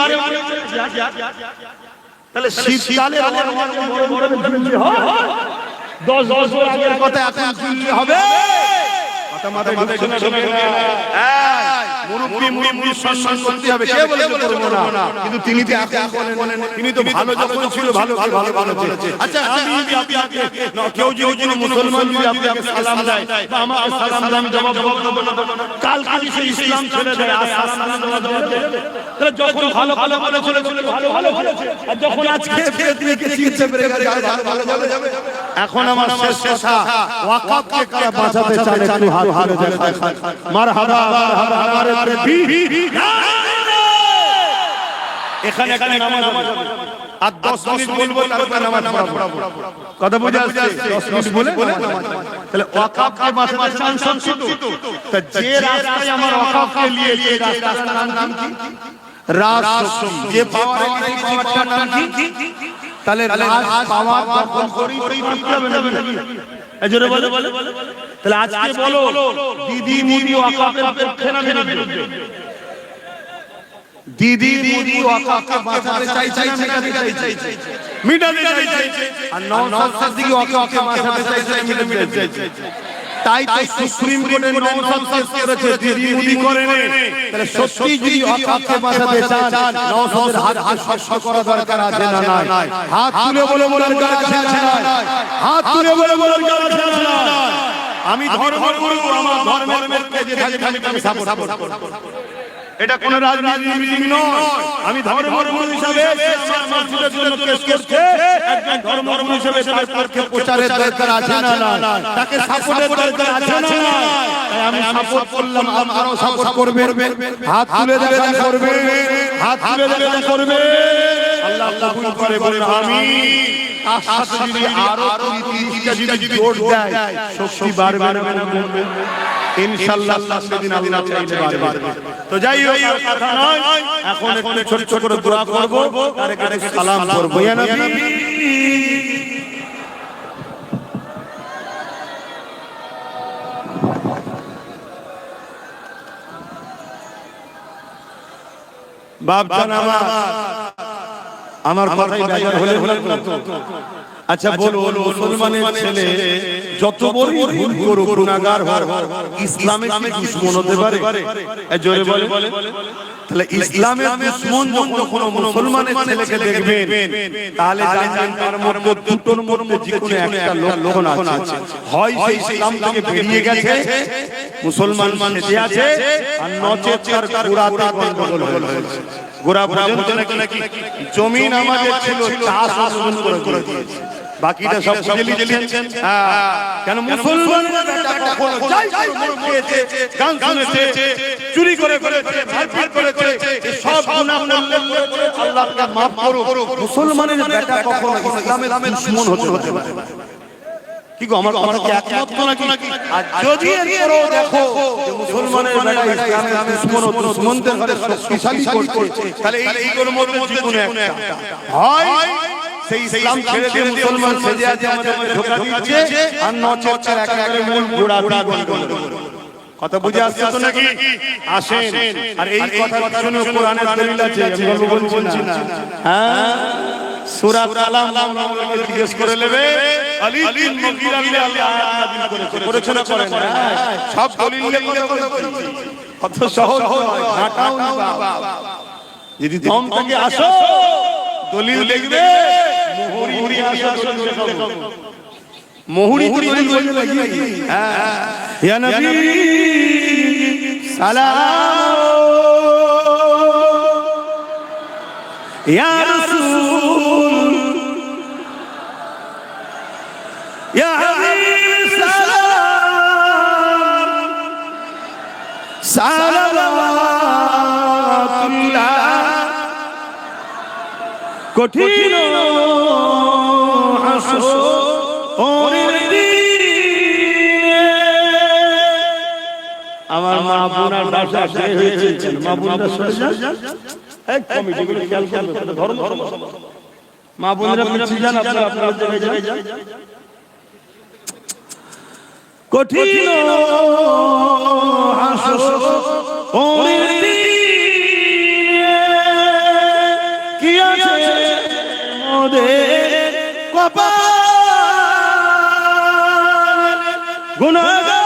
তাহলে শীতকালে 10 বছর আগের কথা এখন শুনলে হবে? মাথায় ঢুকছে না ঢোকে না? মুরব্বি সম্মান করতে হবে, কে বলে করবো না? কিন্তু তিনি তো এখন বলেন, তিনি তো ভালো যখন ছিল ভালো বলেছে। আচ্ছা কেউ যদি মুসলমান যদি আপনাকে সালাম দেয় বা আমাকে সালাম দেয়, আমি জবাব দেব না। কাল সে ইসলাম ছেড়ে দেয়, আর সালাম দেবে। তাহলে যখন ভালো বলেছে ভালো বলেছে, আর যখন আজকে ফেতনাকে চিনতে পেরে গেছে ভালো যাবে। এখন আমার শেষ কথা, ওয়াকাফকে কারা বাঁচাতে চান একটু হাত দেখায়। মারহাবা আমারে নবী। এখানে নামাজ আর 10 মিনিট বলবো, তারপর নামাজ পড়াবো। কথা বুঝা যাচ্ছে? 10 মিনিট বলে তাহলে ওয়াকাফকে বাঁচাতে চান সত্যি তো? তা যে রাস্তায় আমার ওয়াকাফকে নিয়ে যে রাস্তার নাম কি? রাজশক্তি। যে পাওয়ারটার নাম কি? তাহলে রাজ পাওয়ার দখল করেই করতে হবে না? এজরে বলে তাহলে আজকে বলো, দিদি মুদি ওয়াকাফের পক্ষে না বিরুদ্ধে? দিদি মুদি ওয়াকাফকে বাঁচাতে চাইছে না মিটাতে চাইছে? আর নওশাদ দিদি ওয়াকাফকে বাঁচাতে চাইছে না মিটাতে চাইছে? তাই তো সুপ্রিম কোর্টে নওশাদ কেস করেছে, দিদি মুদি করেনি। তাহলে সত্যি যদি ওয়াকাফকে বাঁচাতে চান, নওশাদের হাত শক্ত করা দরকার আছে না নাই? হাত তুলে বলে দরকার আছে না নাই? হাত তুলে বলে দরকার আছে না নাই? আমি ধর্মগুরু, আমার ধর্মের পক্ষে যে থাকে আমি সাপোর্ট করব। এটা কোন রাজনীতির মিটিং নয়। আমি ধর্মগুরু হিসাবে মানুষের জন্য কেস করতে, একজন ধর্মগুরু হিসাবে তার পক্ষে প্রচারের দরকার আছে না নাই? তাকে সাপোর্টের দরকার আছে না নাই? তাই আমি সাপোর্ট করলাম, আপনারাও সাপোর্ট করবেন। হাত তুলে দেবেন, করবেন। হাত তুলে দেবেন, করবেন। আল্লাহ কবুল করে বলেন আমিন। তার সাথে যদি আরো 30টা যদি জোর দেয়, শক্তি বাড়বে না কমবে? ইনশাআল্লাহ সেদিন আল্লাহ চাইলে বাড়বে। তো যাই হোক, কথা নয়, এখন একটু ছোট ছোট করে দোয়া করব, তারে সালাম করব। ইয়া নবী বাপ জান আমার কথাই বেজার হলে না তো? আচ্ছা বলো, মুসলমানের ছেলে যত বড় ভুল করুক, গুনাহগার হোক, ইসলামের কি দুশমন হতে পারে? জোরে বলে। তাহলে ইসলামের দুশমন যখন মুসলমানের ছেলেকে দেখবেন, তাহলে জানবেন তার মধ্যে দুটোর মধ্যে যে কোনো একটা লক্ষণ আছে। হয় সে ইসলাম থেকে বেরিয়ে গেছে, মুসলমান সেজে আছে, আর নচেত তার গোড়াতে গন্ডগোল হয়েছে। গোড়া বোঝেন নাকি? জমিন আমাদের ছিল, চাষ করে দিয়েছে, বাকিটা সব বুঝে নিয়েছেন। কেন মুসলমানরা কখনো খেয়েছে, গান শুনেছে, চুরি করেছে, মারপিট করেছে, সব গুনাহ করলে আল্লাহ তাআলা maaf করুক। মুসলমানের বেটা কখনো ইসলামের দুশমন হতে পারে না। কি গো, আমার কথা কি একমত নাকি? আর যদি এরপরও দেখো যে মুসলমানের বেটা ইসলামের দুশমন ও দুশমনদের ঘরে শক্তিশালী করছে, তাহলে এইগুলোর মধ্যে কোনো একটা হয় সেই ইসলাম ছেড়ে দিয়ে মুসলমান সেজে আছে, আমাদের ধোঁকা দিচ্ছে, আর নচেত একেবারে মূল গোড়া গন্ডগোল। কথা বুঝে আসছে তো নাকি? আসেন, আর এই কথা শুনে কোরআনের দলিল আছে, আমি বলছি না। হ্যাঁ, সূরা কালাম আমাকে জিজ্ঞেস করে নেবে, আলী বিন মুগীরা আল্লাহ আয়াত নাযিল করেছে না করেন না? সব দলিল নিয়ে কথা বলছি, কত সহজ নয়, ঘাটাও না বাবা। যদি দম থেকে আসো, দলিল দেখবে, মোহরি আসো, মোহরি দলিল লাগি। হ্যাঁ, ইয়া নবী সালাম, ইয়া রাসূল, ইয়া হাবিব সালাম, সালাওয়াতুল্লাহ। কঠিন হাসরের দিনে আমার মা বোনার বাসা শেষ হয়েছে, মা বোনরা সরে যান, এক কমিটিগুলো খেয়াল করবে, ধর্ম মা বোনেরা পিছিয়ে যান, আপনারা জায়গায় যান। কঠিন হাসরের দিনে কি আছে মোদের কপাল, গুনাহগার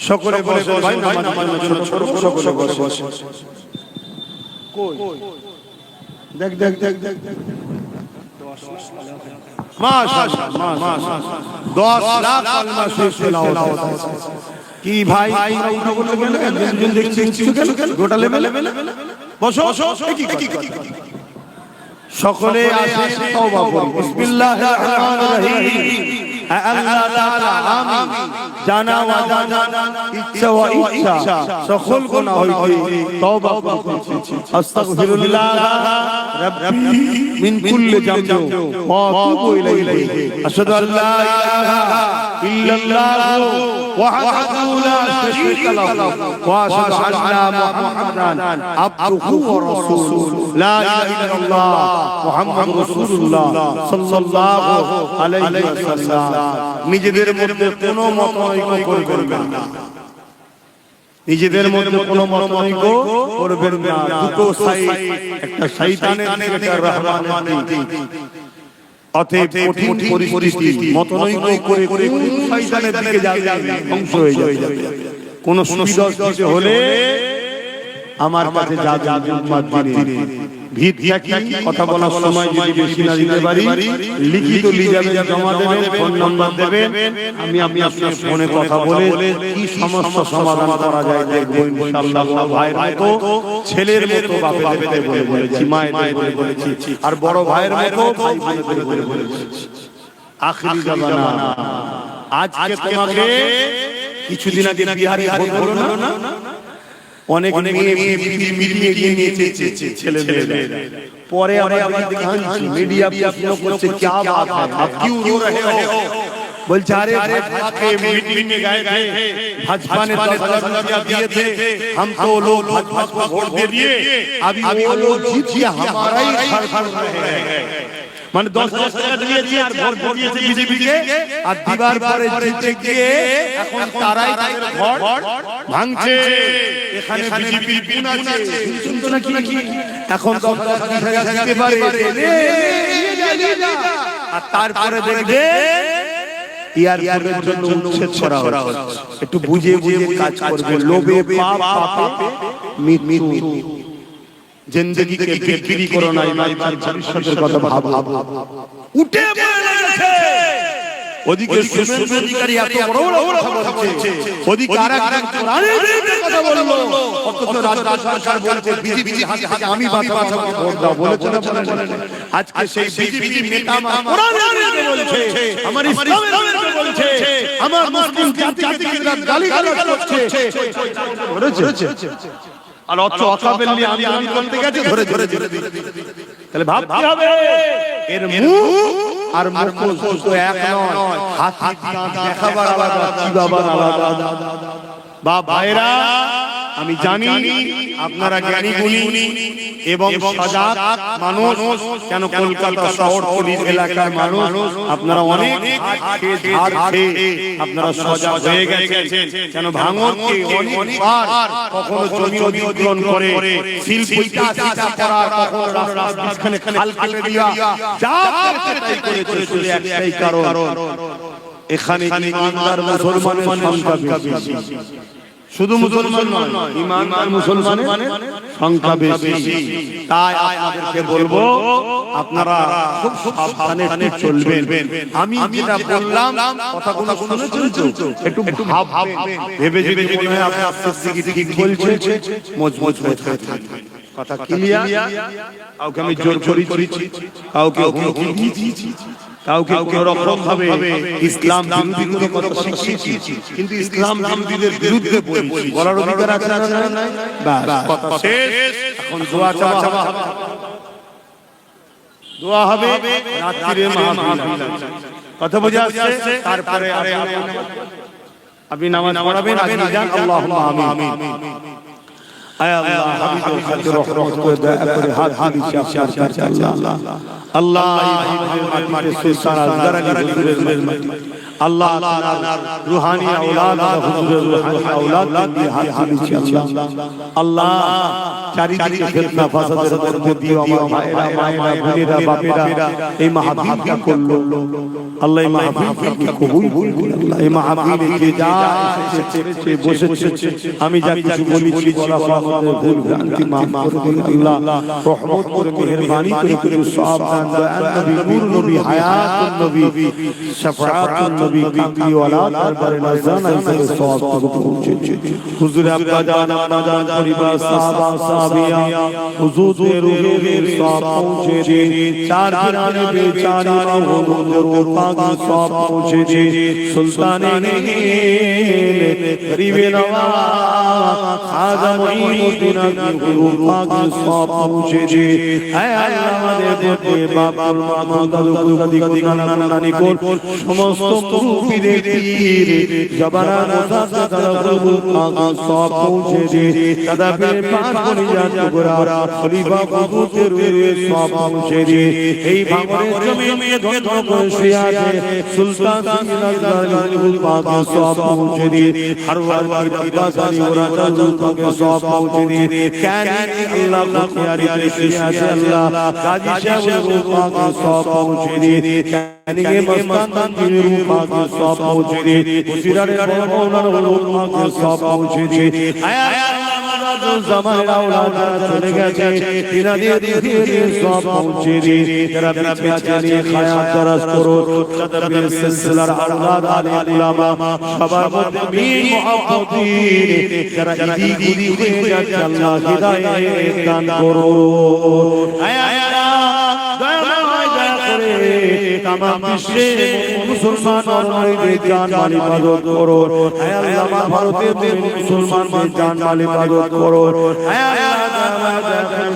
সকলে বসে ভাই নামাজের জন্য ছোট সকলে বসে কই দেখ দেখ দেখ দেখ মাশাআল্লাহ মাশাআল্লাহ 10 লাখ কালমা শরীফ তেলাওয়াত কি ভাই একজন দেখছেন গোটা লেভেলে বসো কি কথা সকলে আসে তওবা করি বিসমিল্লাহির রহমানির রহিম আল্লাহ তাআলা আমি জানা ওয়া জানা ইচ্ছা ওয়া ইচ্ছা সকল গুনাহ হইতে তওবা করছি আস্তাগফিরুল্লাহ রাব্বি মিন কুল্লি জামবি ওয়া আতুবু ইলাইহি আশহাদু আল্লা ইলাহা ইল্লাল্লাহ ওয়াহদাহু লা শারীকা লাহু ওয়া আশহাদু আন্না মুহাম্মাদান আবদুহু ওয়া রাসূলুহু লা ইলাহা ইল্লাল্লাহ মুহাম্মাদুর রাসূলুল্লাহ সাল্লাল্লাহু আলাইহি ওয়াসাল্লাম নিজেদের মধ্যে কোনো মতানৈক্য করবেন না নিজেদের মধ্যে কোনো মতানৈক্য করবেন না দুটো সাইড একটা শয়তানের দিকে একটা রহমানের দিকে অতএব কঠিন পরিস্থিতি মতানৈক্য করে করে শয়তানের দিকে যাবে ধ্বংস হয়ে যাবে কোন সুবিধা কিছু হলে আমার কাছে যাবে উম্মত দিনে ভিত থাকি কথা বলার সময় যদি বেশি না দিতে পারি লিখিত লিজামে জমা দেবেন ফোন নাম্বার দেবেন আমি আপনার ফোনে কথা বলে কি সমস্যা সমাধান করা যায় দেখব ইনশাআল্লাহ ভাইয়ের মতো ছেলের মতো বাপের বলেছি মায়ের বলেছি আর বড় ভাইয়ের মতো ভাই বোনদের বলেছি আখিরি জামানা আজকে তোমাকে কিছুদিন আগে বিহারে ভোট হলো না অনেক মিডিয়া গিয়ে নিয়েছে ছেলে মেয়েরা পরে আমরা দেখি মিডিয়া প্রশ্ন করছে কি बात है आप क्यों रो रहे हो बोलছে अरे भाजपा मीटिंग में गए थे भाजपा ने 10,000 रुपया दिए थे हम तो लोग भाजपा को वोट दे दिए अभी वो लोग जीत गया हमारा ही घर घर रहे हैं মানে 10,000 টাকা দিয়েছে আর ভোট দিয়েছে বিজেপি কে আর দিবার পরে জিতে গিয়ে এখন তারাই তাদের ঘর ভাঙছে এখানে বিজেপি গুণ আছে শুনতো নাকি এখন 10,000 দিতে পারে আর তারপরে দেখবে ইয়ার জন্য উচ্ছেদ করা হচ্ছে একটু বুঝে বুঝে কাজ করবে লোভে পাপ পাপে মৃত্যু जिंदगी के बिक्री करो ना इमानदार भविष्य কথা ভাবো উঠে পড়ে গেছে ওদিকে শুভেন্দু অধিকারী এত বড় বড় কথা বলছে ওদিকে আরেকজন কোরআনের বিরুদ্ধে কথা বললো অথচ রাজ্য সরকার বলছে বিজেপি হাতে আমি বাঁচাবো ভোট দাও বলেছে না আজকে সেই বিজেপি নেতা কোরআনের বিরুদ্ধে বলছে আমার ইসলামের বিরুদ্ধে বলছে আমার মুসলিম জাতিকে গালিগালাজ করছে করেছে আর অকাবেল নিয়ে আমি বলতে গেছি ধরে তাহলে ভাবতে হবে এর মুখ আর মুখোশ দুটো এক নয় হাত দেখাবার আলাদা চিবাবার আলাদা বা ভাইরা আমি জানি আপনারা জ্ঞানী গুণী এবং সজাগ মানুষ কেন কলকাতা শহর পুরী এলাকার মানুষ আপনারা অনেক আপনারা সজাগ হয়ে গেছেন কেন ভাঙনকে অনেকবার কখনো জমি অধিগ্রহণ করে শিল্পীটা করার কখনো রাস্তাখানে খাল কেটে দিয়া যা তাই করে চলে একটাই কারণ এখানে ইমানদার মুসলমানের সংখ্যা বেশি শুধু মুসলমান নয় ইমানদার মুসলমানের সংখ্যা বেশি তাই আপনাদেরকে বলবো আপনারা খুব সাবধানে চলবেন আমি যেটা বললাম কথাগুলো শুনেছেন তো একটু ভেবে যদি মনে হয় আপনি আস্তে ঠিক বলছেন মজবুত হয়ে থাকবেন কথা ক্লিয়ার কাউকে আমি জোর করেছি কাউকে হুমকি দিয়েছি কাউকে কোন রকম ভাবে ইসলাম বিরোধী কোনো কথা শিখিয়েছি কিন্তু ইসলাম বিরোধীদের বিরুদ্ধে বলছি বলার অধিকার আছে না নাই বাস কথা শেষ এখন দোয়া চাওয়া দোয়া হবে রাত্রির মাহফিল কথা বোঝা যাচ্ছে তারপরে আপনি নামাজ পড়াবেন আপনি জান আল্লাহুম্মা আমিন আয় আল্লাহ হাবিবুল খালির রহমত করে দয়া করে হাত দিছি আপনার কাছে আল্লাহ আল্লাহ এই মাটিতে সারা জারানি হুজুরের মাটি আল্লাহ আপনার রূহানি আওলাদ হুজুরের রূহানি আওলাদ দিয়ে হাত তুলেছি আল্লাহ চারিদিকে ফিতনা ফাসাদের মধ্যে দিয়ে আমার ভাইরা মায়েরা বোনেরা বাপেরা এই মাহফিলটা করলো আল্লাহ এই মাহফিলকে কবুল করুন আল্লাহ এই মাহফিলে যে যা এসেছে বসেছে আমি যা কিছু বলেছি বলা আমাদের ভুল ভ্রান্তি মাফ করে দিন আল্লাহ রহমত করে মেহেরবানি করে করে সব দান দয়াল নবী নূর নবী হায়াতুন নবী শাফাআতুন নবী কামলি ওয়ালা দরবারে নাজান আইসে সব পৌঁছে হুজুর আব্বা জান আম্মা জান পরিবার সাহাবা সাহাবিয়া হুজুর রুহের সব পৌঁছে দিন চার দিনানে বেচারি মাহমুদের পাক সব পৌঁছে দিন সুলতানে গরিবে নওয়াজ খাজা মুঈনুদ্দিন হুজুর পাক সব পৌঁছে দিন হে আল্লাহ আমাদের মধ্যে বাবা মা দাদু দাদি নানা নানি কোন সমস্ত মুরিদের পীর জবানা মুসাদ্দাদ হুজুর পাক সব পৌঁছে দিন দাদা পীর পাক বলি জান গোরা খলিফা হুজুর রুহের সব পৌঁছে দিন এই ভাঙনের জমিনে ধন্য করে শুয়ে আছে সুলতান সিরাজুল হুজুর পাক সব পৌঁছে দিন হারওয়ার আব্বাস আলী ওরা হুজুর পাক সব পৌঁছে দিন কানি আল্লাহ মুখিয়ারি শুয়ে আছে আল্লাহ গাজী সাহেব হুজুর পাক সব পৌঁছে দিন কানি মস্তান হুজুর পাক সব পৌঁছে দিন মুসিরারে মাওলানা হুজুর পাক সব পৌঁছে দিন জামাই আওলাদ চলে গেছে তিনাদের দিকে সব পৌঁছে দিন যারা বেঁচে নিয়ে খায়াত দরাজ করো তাদের সিলসিলার আওলাদ আলী উলামা সবার মধ্যে মিল মুহাব্বতি যারা ইদি হয়ে যাচ্ছে আল্লাহ হিদায়াত দান করো আয় আল্লাহ দয়াময় দয়া করে तमाम বিশ্বে মুসলমান নরনারীদের জান মাল ইবাদত করো আয় আল্লাহ ভারতের মুসলমানদের জান মাল ইবাদত করো আয় আল্লাহ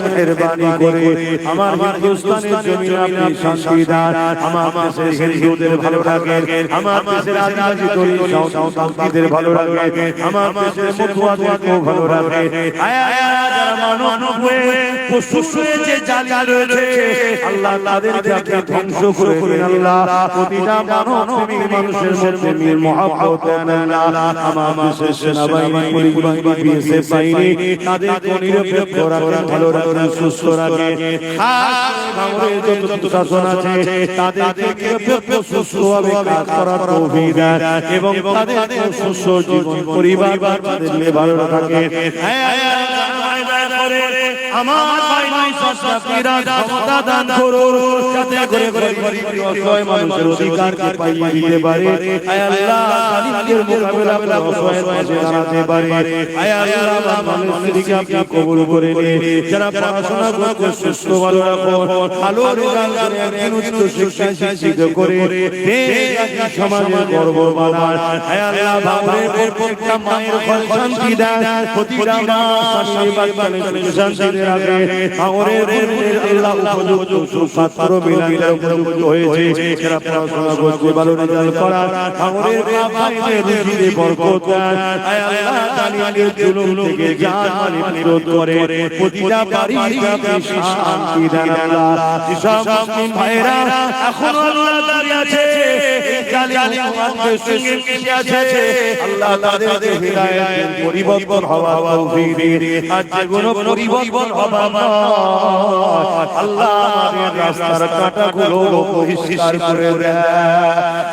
মেহেরবানি করে আমার হিন্দুস্তানের জমিনে আপনি শান্তি দান আমার দেশের হিন্দুদের ভালো রাখেন আমার দেশের আদিবাসী দলিত সাঁওতালদের ভালো রাখেন আমার দেশের মতুয়াদেরকেও ভালো রাখেন আয় আল্লাহ যারা মানব হয়ে পশু হয়ে যে জালিয়া রয়েছে আল্লাহ তাদেরকে আপনি ধ্বংস করে দিন আল্লাহ প্রতিটা মানব মানুষের মধ্যে মিল মহব্বত দেন আল্লাহ আমার দেশের সেনাবাহিনী পুলিশ বাহিনী বিএসএফ বাহিনী তাদেরকে নিরপেক্ষ রাখেন ভালো রাখেন সুস্থ রাখেন ভাঙরের যত শাসন আছে তাদেরকে নিরপেক্ষ সুস্থভাবে কাজ করার তৌফিক দেন এবং তাদেরকে সুস্থ জীবন পরিবার তাদেরকে ভালো রাখেন আমার ভাই নাই সস্তাপিরা ক্ষমতা দান করো যাতে করে গরিব অসহায় মানুষের অধিকারকে পাইয়ে দিতে পারে আয় আল্লাহ জালিমদের মোকাবেলা করে অসহায় পাশে দাঁড়াতে পারে আয় আল্লাহ মানুষদেরকে আপনি কবুল করে নিন যারা পড়াশোনা করতে সুস্থ ভালো রাখো ভালো রেজাল্ট করে একদিন উচ্চ শিক্ষায় শিক্ষিত করে দেশ সমাজের গর্ব বানান আয় আল্লাহ ভাঙরের প্রত্যেকটা মায়ের ঘরে শান্তি দেন প্রতিটা মা স্বামী বাচ্চাকে শান্তি রাখে ভাঙরের আল্লাহ উপযুক্ত সুপাত্র মিলানের উপযুক্ত হয়েছে যারা পড়াশোনা করতে ভালো রেজাল্ট করা ভাঙরের ভাইদের রুজিতে বরকত দেন আয় আল্লাহ জালিমদের জুলুম থেকে জান মাল নিরোধ করে প্রতিটা বাড়িতে শান্তি দেন আল্লাহ যেসব মুসলিম ভাইরা এখনো আল্লাহ দাঁড়িয়ে আছে জালিমদের সঙ্গে মিশে আছে আল্লাহ তাদেরকে হিদায়াত পরিবর্তন হওয়ার তৌফিক দিন আর যেগুলো পরিবর্তন হওয়া আল্লাহ আমাদের রাস্তার কাঁটাগুলো পরিষ্কার করে দেন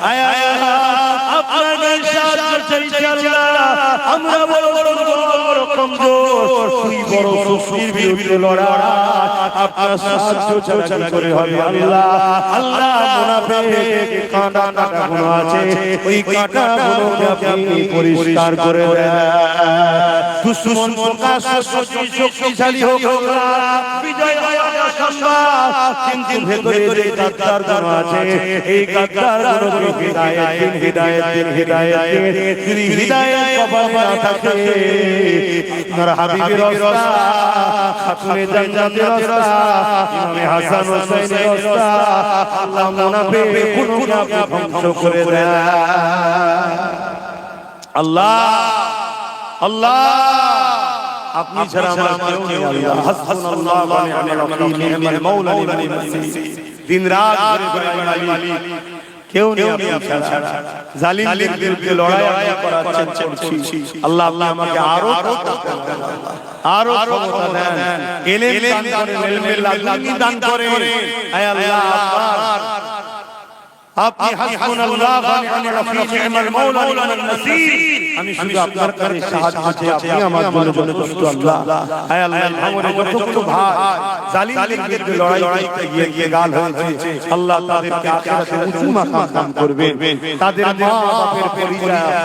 আয় আল্লাহ আপনার সাহায্য চাই আল্লাহ আমরা বড় কমজোর তুই বড় শক্তির বিরুদ্ধে লড়াই আপনার সাহায্য ছাড়া করে হবে আল্লাহ আল্লাহ মুনাফিক কাঁটাগুলো আছে ওই কাঁটাগুলোকে আপনি পরিষ্কার করে দেন দুশমন প্রকাশ শক্তিশালী হোক বিজয় সম্ভব কিন্তু ভেতরে যে গাদ্দারগুলো আছে এই গাদ্দারগুলোকে হিদায়াত যদি হিদায়াত কপালে না থাকে আপনার হাবিবের রাস্তা খাতুনে জান্নাতের রাস্তা ইমামে হাসান হোসেনের রাস্তা আল্লাহ মুনাফিক গুলোকে আপনি ধ্বংস করে দেন আল্লাহ আল্লাহ আপনি ছাড়া আমার কেউ নেই আল্লাহ হাসবুনাল্লাহু ওয়া নি'মাল ওয়াকিল নি'মাল মাওলা নি'মাল নাসির দিন রাত ধরে মালিক কেউ নেই আপনি ছাড়া। জালিমদের বিরুদ্ধে লড়াই করার করছি। আল্লাহ আল্লাহ আমাকে আরো ক্ষমতা দেন, ইলম দান করেন, ইলমের লাদুনি দান করেন। আয় আল্লাহ আপনি হাসবুনাল্লাহ ওয়া নি'মাল ওয়াকিল, নি'মাল মাওলা ওয়া নি'মান নাসির। আমি শুধু আপনার কাছে সাহায্য চাই, আপনি আমার জন্য যথেষ্ট আল্লাহ। আয় আল্লাহ আমাদের যতগুলো ভাই জালিমদের বিরুদ্ধে লড়াইতে গিয়ে গাল হয়েছে, আল্লাহ তাদেরকে আখিরাতে উঁচু মাকাম দান করবেন। তাদের মা বাপের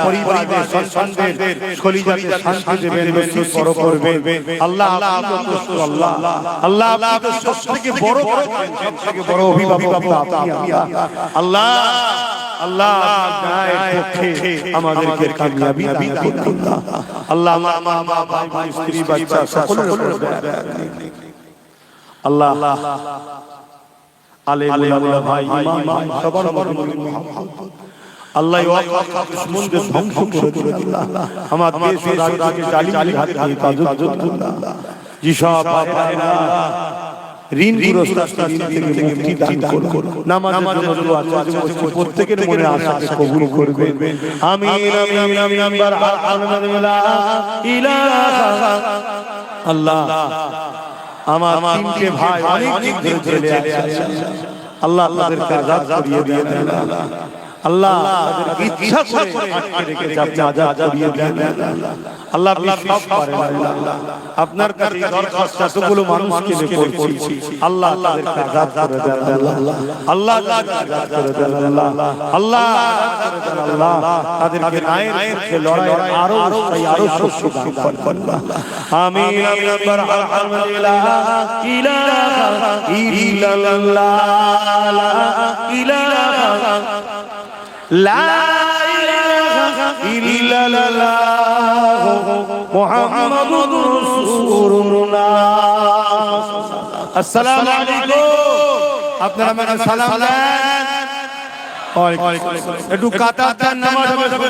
পরিবারের সন্তানদের কলিজাতে শান্তি দেবেন, নসিব বড় করবেন। আল্লাহ আপনি যথেষ্ট আল্লাহ। আল্লাহ আপনি সবথেকে বড় অভিভাবক আপনি। আল্লাহ আল্লাহ আমাদেরকে কামিয়াবি দান করুন। আল্লাহ আমার মা ভাই স্ত্রী বাচ্চা সকলের আল্লাহ আলেম ওলামা ভাই ইমাম সবার আল্লাহ দুশমনদের ধ্বংস করে দিন। আল্লাহ আমার দেশ ও রাজ্যকে জালিম হাত থেকে হেফাজত করুন। যেসব ভাইরা ঋণগ্রস্ত থেকে মুক্তি দান করুন। নামাজের জন্য দোয়া চাচ্ছি, প্রত্যেকের মনে আশাকে কবুল করবেন। আমিন আমিন আমিন আমিন। আল্লাহ আমার তিনটে ভাই অনেক দিন ধরে জেলে আছে, আল্লাহ তাদেরকে আযাদ করিয়ে দিয়েন। আল্লাহ তাদেরকে ইচ্ছা করে আটকে রেখেছে, আপনি আযাদ করিয়ে দেন। আল্লাহ আপনি সব পারেন। আল্লাহ আপনার কাছে দরখাস্ত এতগুলো মানুষকে নিয়ে করছি, আল্লাহ তাদেরকে আযাদ করে দেন। আল্লাহ আযাদ করে দেন। আল্লাহ আল্লাহ তাদেরকে নায়ের পক্ষে লড়াইয়ের আরো শক্তি দান করুন। আমিন আমিন। আলহামদুলিল্লাহ ইলাহা ইল্লাল্লাহ ইলাহা লা ইলাহা ইল্লাল্লাহ মুহাম্মাদুর রাসূলুল্লাহ। আসসালামু আলাইকুম। আপনারা আমাকে সালাম দেন। ওয়ালাইকুম আসসালাম। একটু কাতার নামাজ হবে।